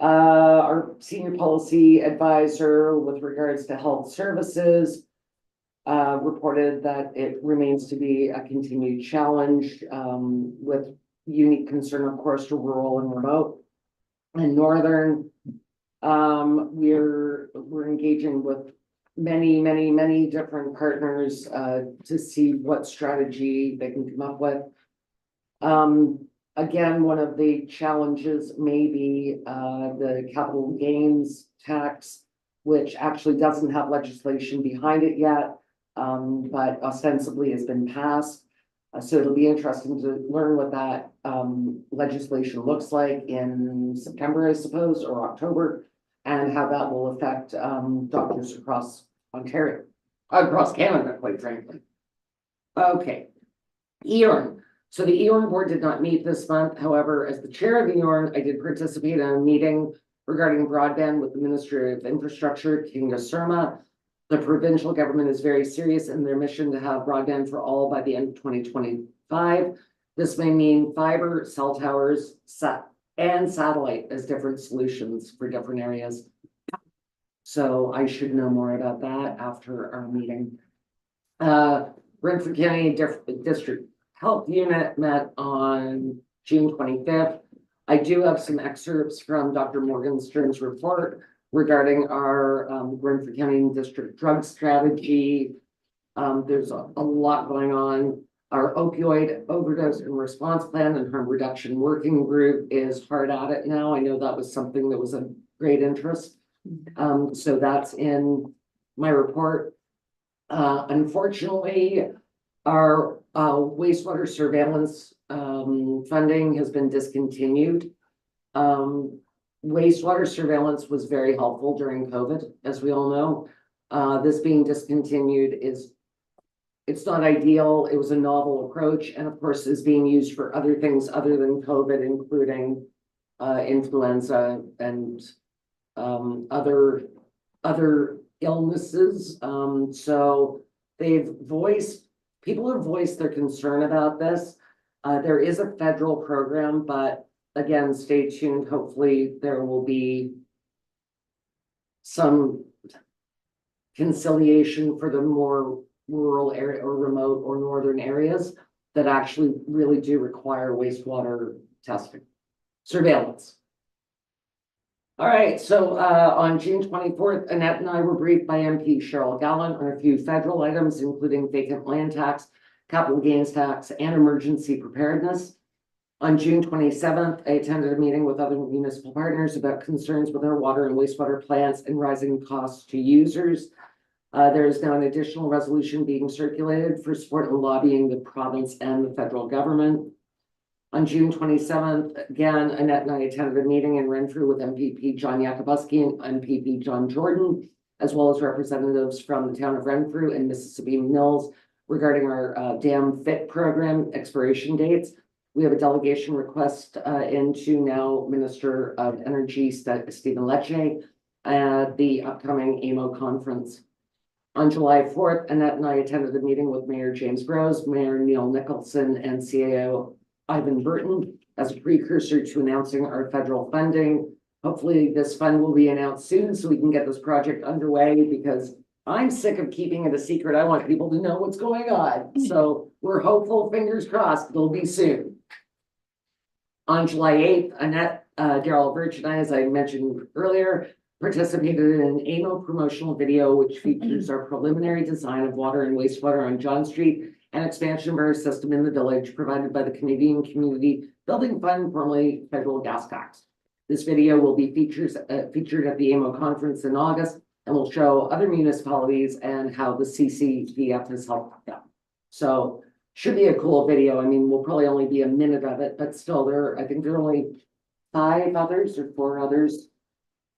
Our senior policy advisor with regards to health services reported that it remains to be a continued challenge with unique concern, of course, to rural and remote and northern. We're engaging with many different partners to see what strategy they can come up with. Again, one of the challenges may be the capital gains tax, which actually doesn't have legislation behind it yet, but ostensibly has been passed. So it'll be interesting to learn what that legislation looks like in September, I suppose, or October, and how that will affect doctors across Ontario, across Canada, quite frankly. Okay, EORN. So the EORN board did not meet this month. However, as the chair of the EORN, I did participate in a meeting regarding broadband with the Ministry of Infrastructure, Kinga Surma. The provincial government is very serious in their mission to have broadband for all by the end of 2025. This may mean fiber, cell towers, and satellite as different solutions for different areas. So I should know more about that after our meeting. Renfrew County District Health Unit met on June 25th. I do have some excerpts from Dr. Morgenstern's report regarding our Renfrew County District drug strategy. There's a lot going on. Our opioid overdose and response plan and harm reduction working group is hard at it now. I know that was something that was of great interest. So that's in my report. Unfortunately, our wastewater surveillance funding has been discontinued. Wastewater surveillance was very helpful during COVID, as we all know. This being discontinued it's not ideal. It was a novel approach, and of course is being used for other things other than COVID, including influenza and other illnesses. So people have voiced their concern about this. There is a federal program, but again, stay tuned. Hopefully there will be some conciliation for the more rural area or remote or northern areas that actually really do require wastewater testing, surveillance. All right, so on June 24th, Annette and I were briefed by MP Cheryl Gallant on a few federal items, including vacant land tax, capital gains tax, and emergency preparedness. On June 27th, I attended a meeting with other municipal partners about concerns with our water and wastewater plants and rising costs to users. There is now an additional resolution being circulated for support and lobbying the province and the federal government. On June 27th, again, Annette and I attended a meeting in Renfrew with MPP John Yakubuski and MPP John Jordan, as well as representatives from the town of Renfrew and Mississippi Mills regarding our Dam Fit program expiration dates. We have a delegation request into now Minister of Energy, Stephen Lecce, at the upcoming AMO conference. On July 4th, Annette and I attended a meeting with Mayor James Rose, Mayor Neil Nicholson, and CAO Ivan Burton as a precursor to announcing our federal funding. Hopefully this fund will be announced soon so we can get this project underway, because I'm sick of keeping it a secret. I want people to know what's going on. So we're hopeful, fingers crossed, it'll be soon. On July 8th, Annette, Daryl Birch and I, as I mentioned earlier, participated in an AMO promotional video, which features our preliminary design of water and wastewater on John Street and expansion of our system in the village provided by the Canadian Community Building Fund, formerly Federal Gas Tax. This video will be featured at the AMO conference in August and will show other municipalities and how the CCDF has helped them. So should be a cool video. I mean, we'll probably only be a minute of it, but still I think there are only 5 others or 4 others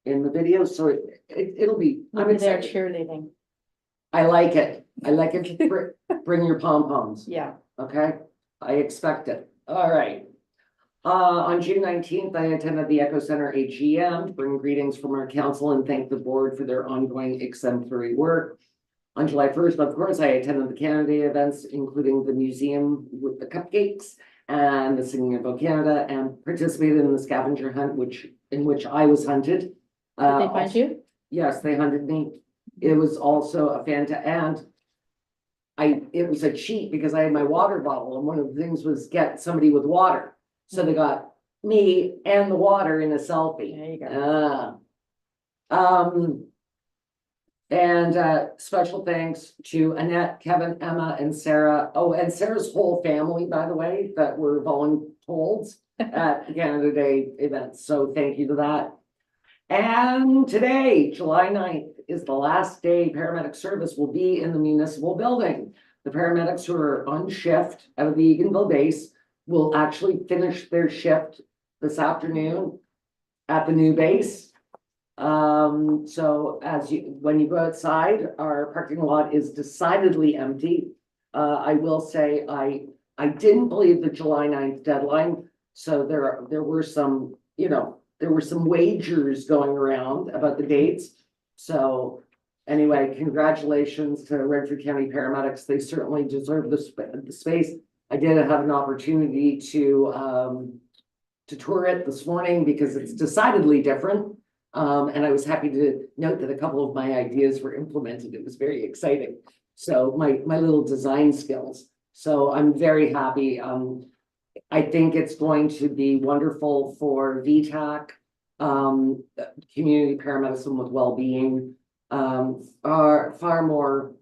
in the video, so it'll be, I'm Maybe they're excited. cheerleading. I like it. I like it. Bring your pom-poms. Yeah. Okay, I expect it. All right. On June 19th, I attended the Echo Center AGM to bring greetings from our council and thank the board for their ongoing exemplary work. On July 1st, of course, I attended the Canada Day events, including the museum with the cupcakes and the Singing About Canada, and participated in the scavenger hunt, in which I was hunted. Did they find you? Yes, they hunted me. It was also a and it was a cheat because I had my water bottle, and one of the things was get somebody with water. So they got me and the water in a selfie. There you go. And special thanks to Annette, Kevin, Emma, and Sarah. Oh, and Sarah's whole family, by the way, that were voluntold at the Canada Day events. So thank you to that. And today, July 9th, is the last day paramedic service will be in the municipal building. The paramedics who are on shift out of the Eganville base will actually finish their shift this afternoon at the new base. So when you go outside, our parking lot is decidedly empty. I will say I didn't believe the July 9th deadline. So there were some, there were some wagers going around about the dates. So anyway, congratulations to Redford County paramedics. They certainly deserve the space. I did have an opportunity to tour it this morning because it's decidedly different. And I was happy to note that a couple of my ideas were implemented. It was very exciting. So my little design skills. So I'm very happy. I think it's going to be wonderful for VTAC, community paramedicine with well-being, far more,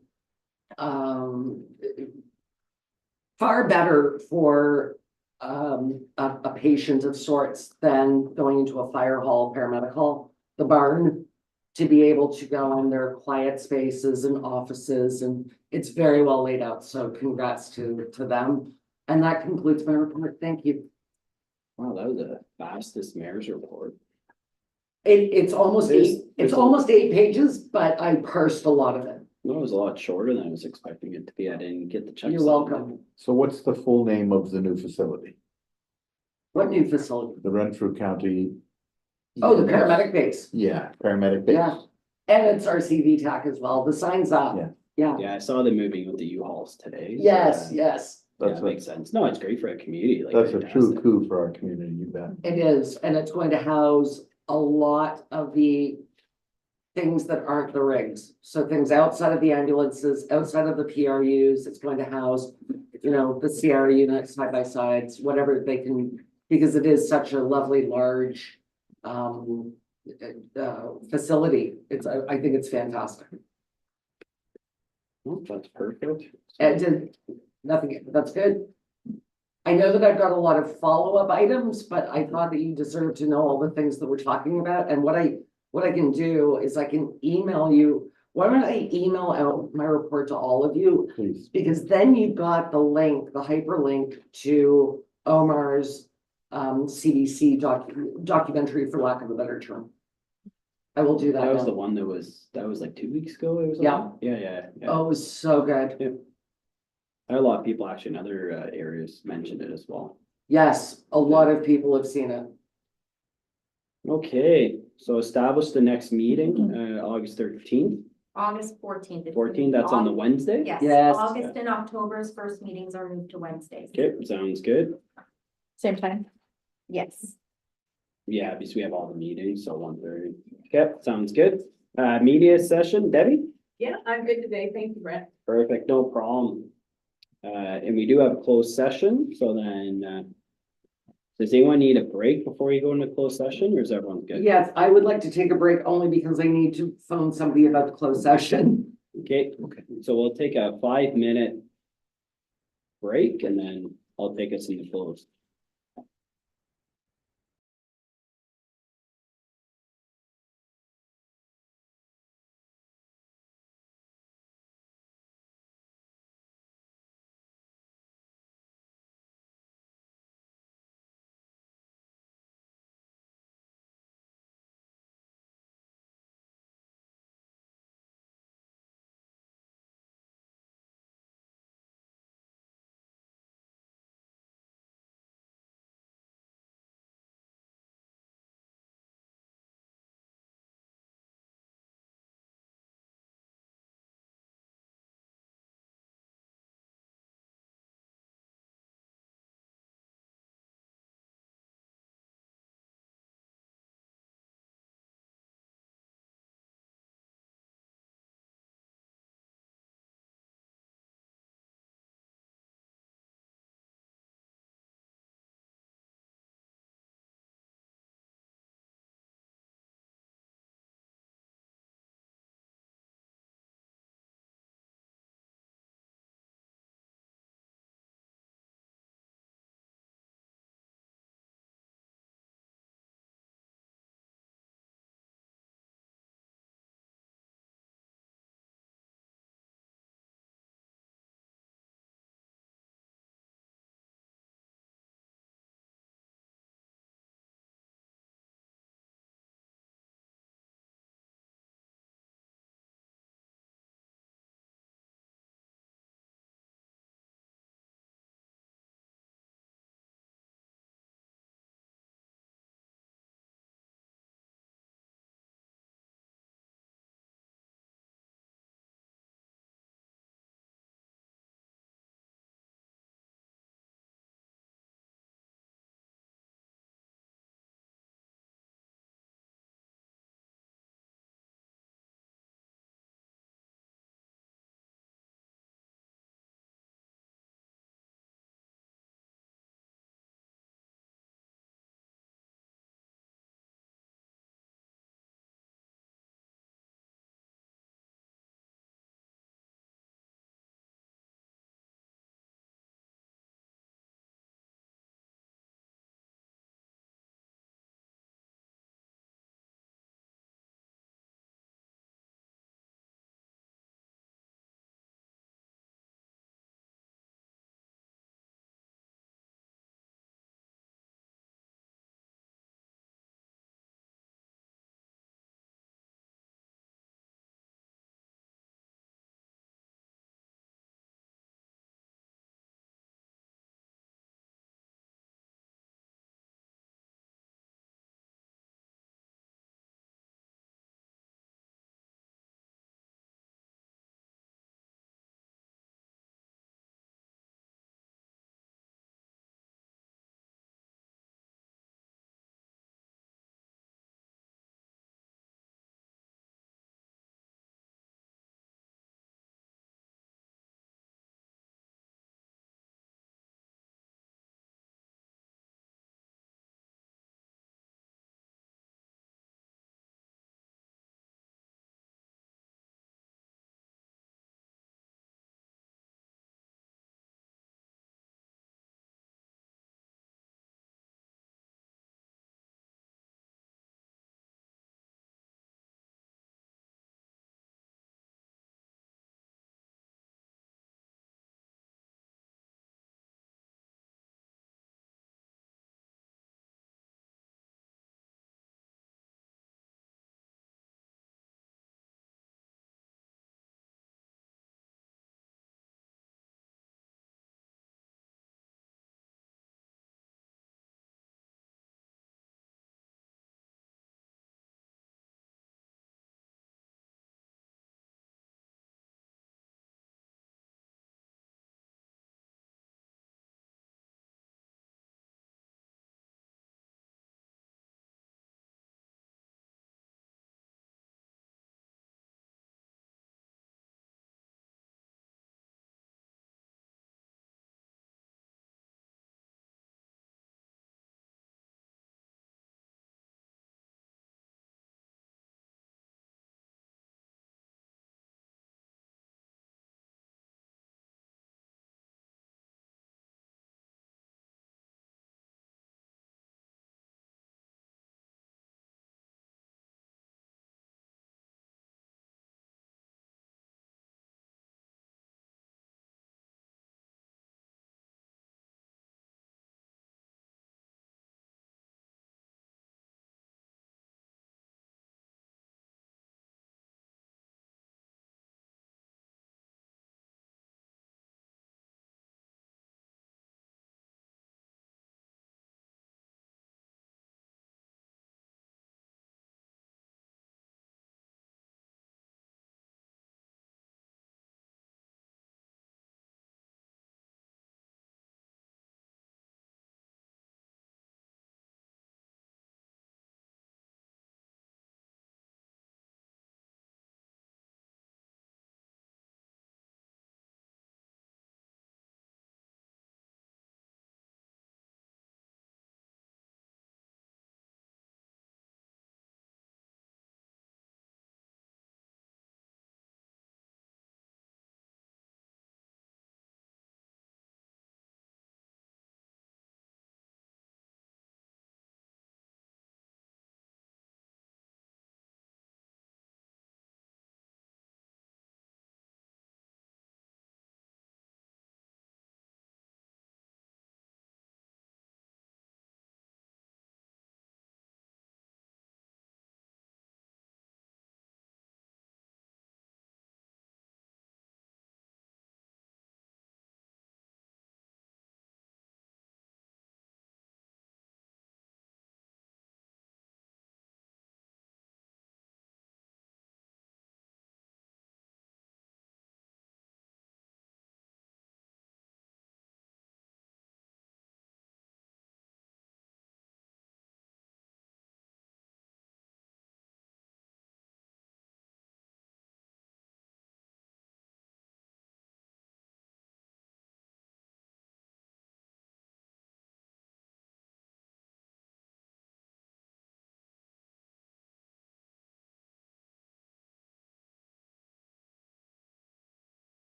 far better for a patient of sorts than going into a fire hall, paramedic hall, the barn, to be able to go in their quiet spaces and offices, and it's very well laid out. So congrats to them. And that concludes my report. Thank you. Wow, that was the fastest mayor's report. It's almost There's- it's almost 8 pages, but I parsed a lot of it. No, it was a lot shorter than I was expecting it to be. I didn't get the checks. You're welcome. So what's the full name of the new facility? What new facility? The Renfrew County? Oh, the paramedic base. Yeah, paramedic base. Yeah. And it's our CV TAC as well. The sign's up. Yeah. Yeah. Yeah, I saw them moving with the U-Hauls today. so, Yes, yeah, yes, That's that makes sense. No, it's great for a community. Like That's a true fantastic. coup for our community, you bet. it is. And it's going to house a lot of the things that aren't the rigs. So things outside of the ambulances, outside of the PRUs, it's going to house, the Sierra units, side by sides, whatever they can, because it is such a lovely, large facility. I think it's fantastic. Oh, that's perfect. And nothing, that's good. I know that I've got a lot of follow-up items, but I thought that you deserve to know all the things that we're talking about. And what I can do is I can email you. Why don't I email out my report to all of you? Please. Because then you've got the link, the hyperlink to Omar's CDC documentary, for lack of a better term. I will do that. That was now. the one that was like 2 weeks ago. It was Yeah. on? Yeah. Oh, it was so good. A lot of people actually in other areas mentioned it as well. Yes, a lot of people have seen it. Okay, so establish the next meeting, August 13th, August 14th. 14th, that's on the Wednesday? Yes, Yes. August and October's first meetings are moved to Wednesdays. Okay, sounds good. Same time. Yes. Yeah, because we have all the meetings, so 1:30. Okay, sounds good. Media session, Debbie? Yeah, I'm good today. Thank you, Brett. Perfect, no problem. And we do have a closed session, so then, does anyone need a break before you go into closed session, or is everyone good? Yes, I would like to take a break only because I need to phone somebody about the closed session. Okay, so we'll take a 5-minute break and then I'll take us into closed.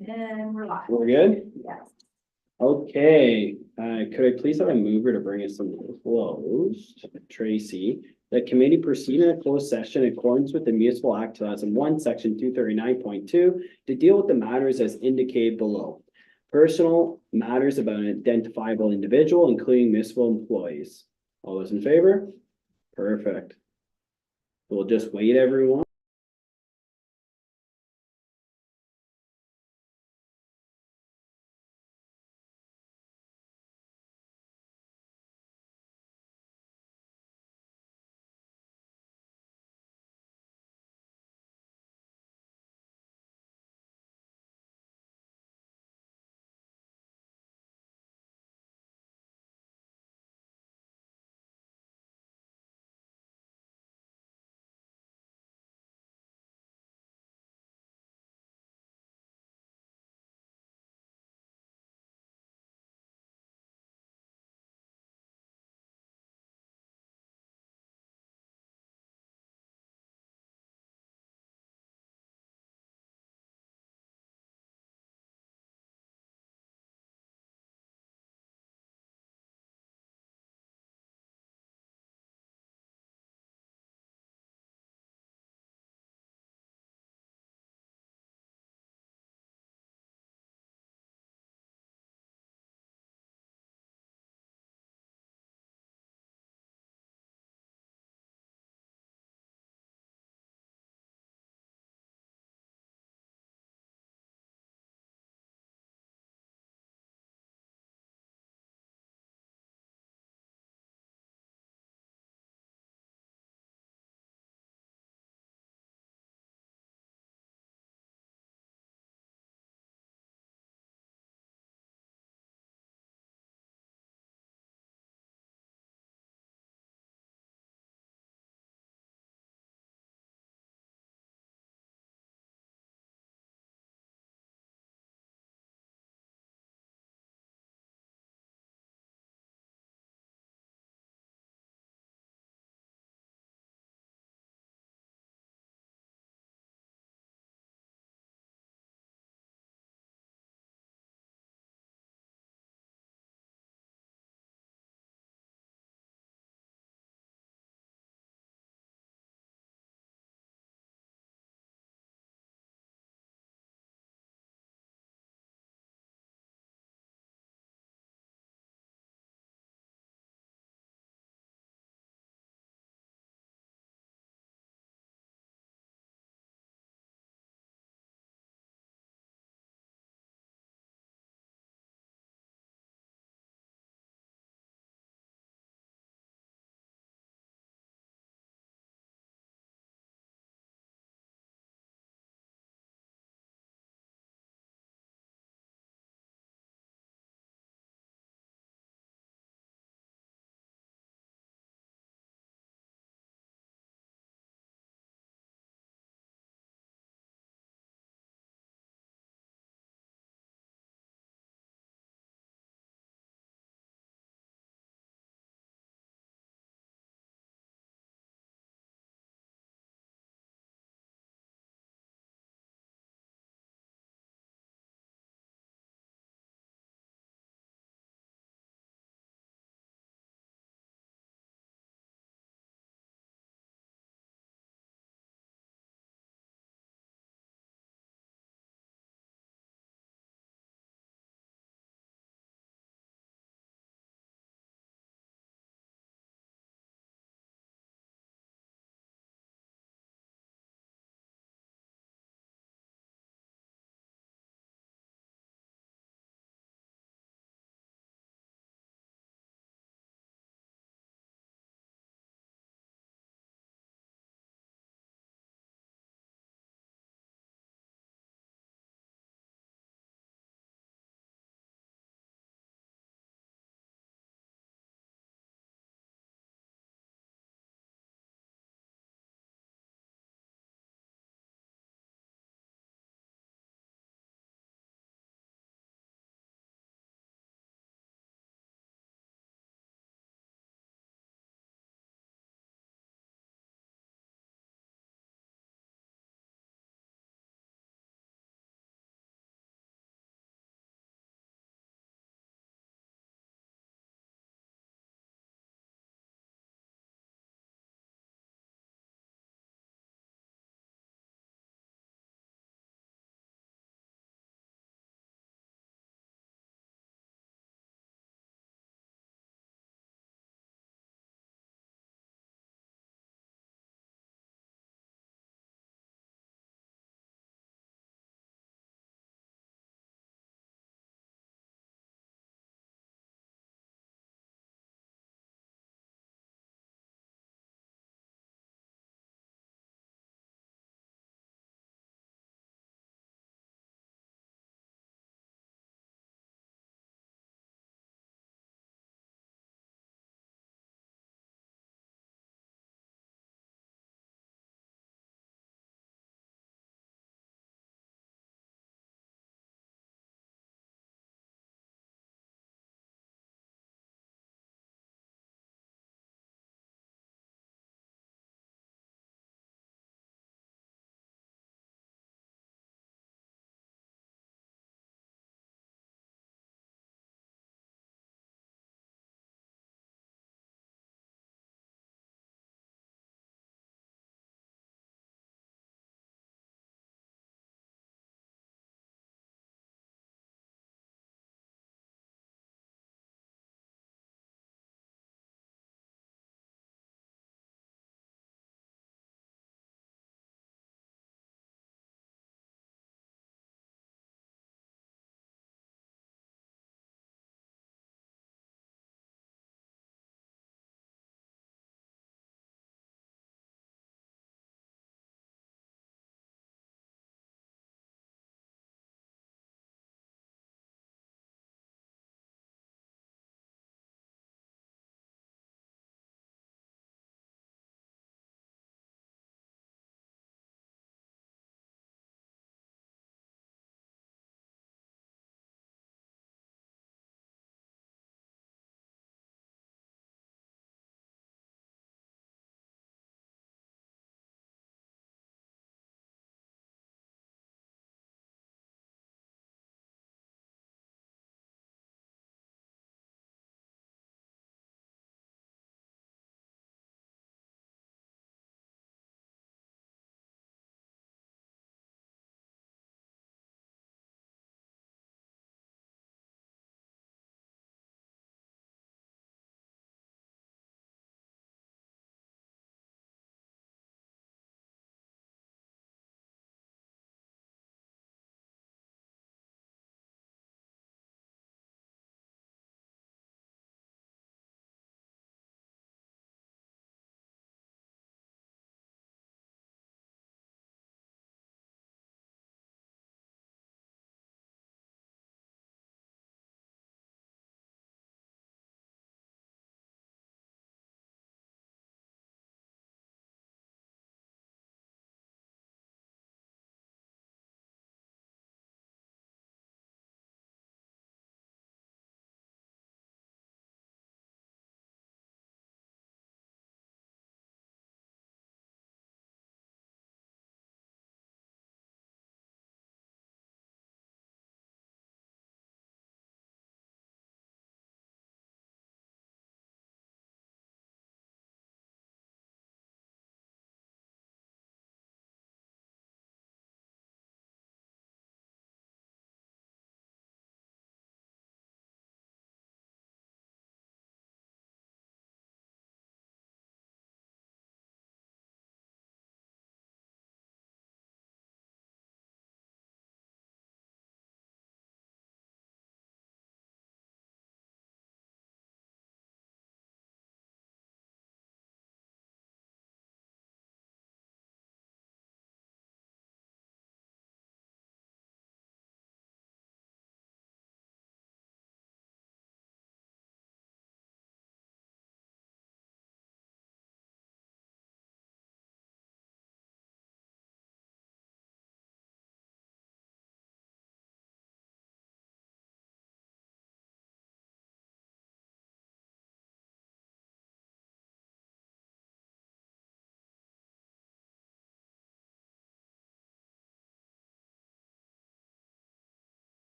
And we're live. We're good? Yes. Okay, could I please have a mover to bring us some closed? Tracy, the committee proceed in a closed session in accordance with the Municipal Act 2001, section 239.2, to deal with the matters as indicated below. Personal matters about an identifiable individual, including municipal employees. All those in favor? Perfect. We'll just wait, everyone.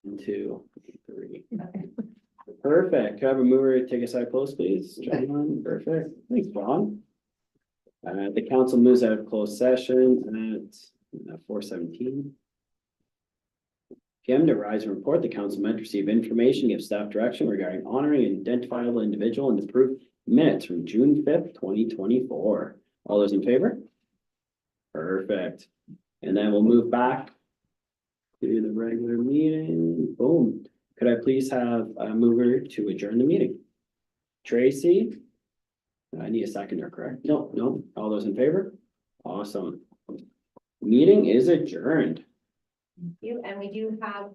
1, 2, 3. Okay. Perfect. Could I have a mover to take us out of close, please? John, perfect. Thanks, Ron. The council moves out of closed session at 4:17. PM to rise and report, the council meant to receive information, give staff direction regarding honoring an identifiable individual and approve minutes from June 5th, 2024. All those in favor? Perfect. And then we'll move back to the regular meeting. Boom. Could I please have a mover to adjourn the meeting? Tracy? I need a seconder, correct? No. All those in favor? Awesome. Meeting is adjourned. Thank you, and we do have,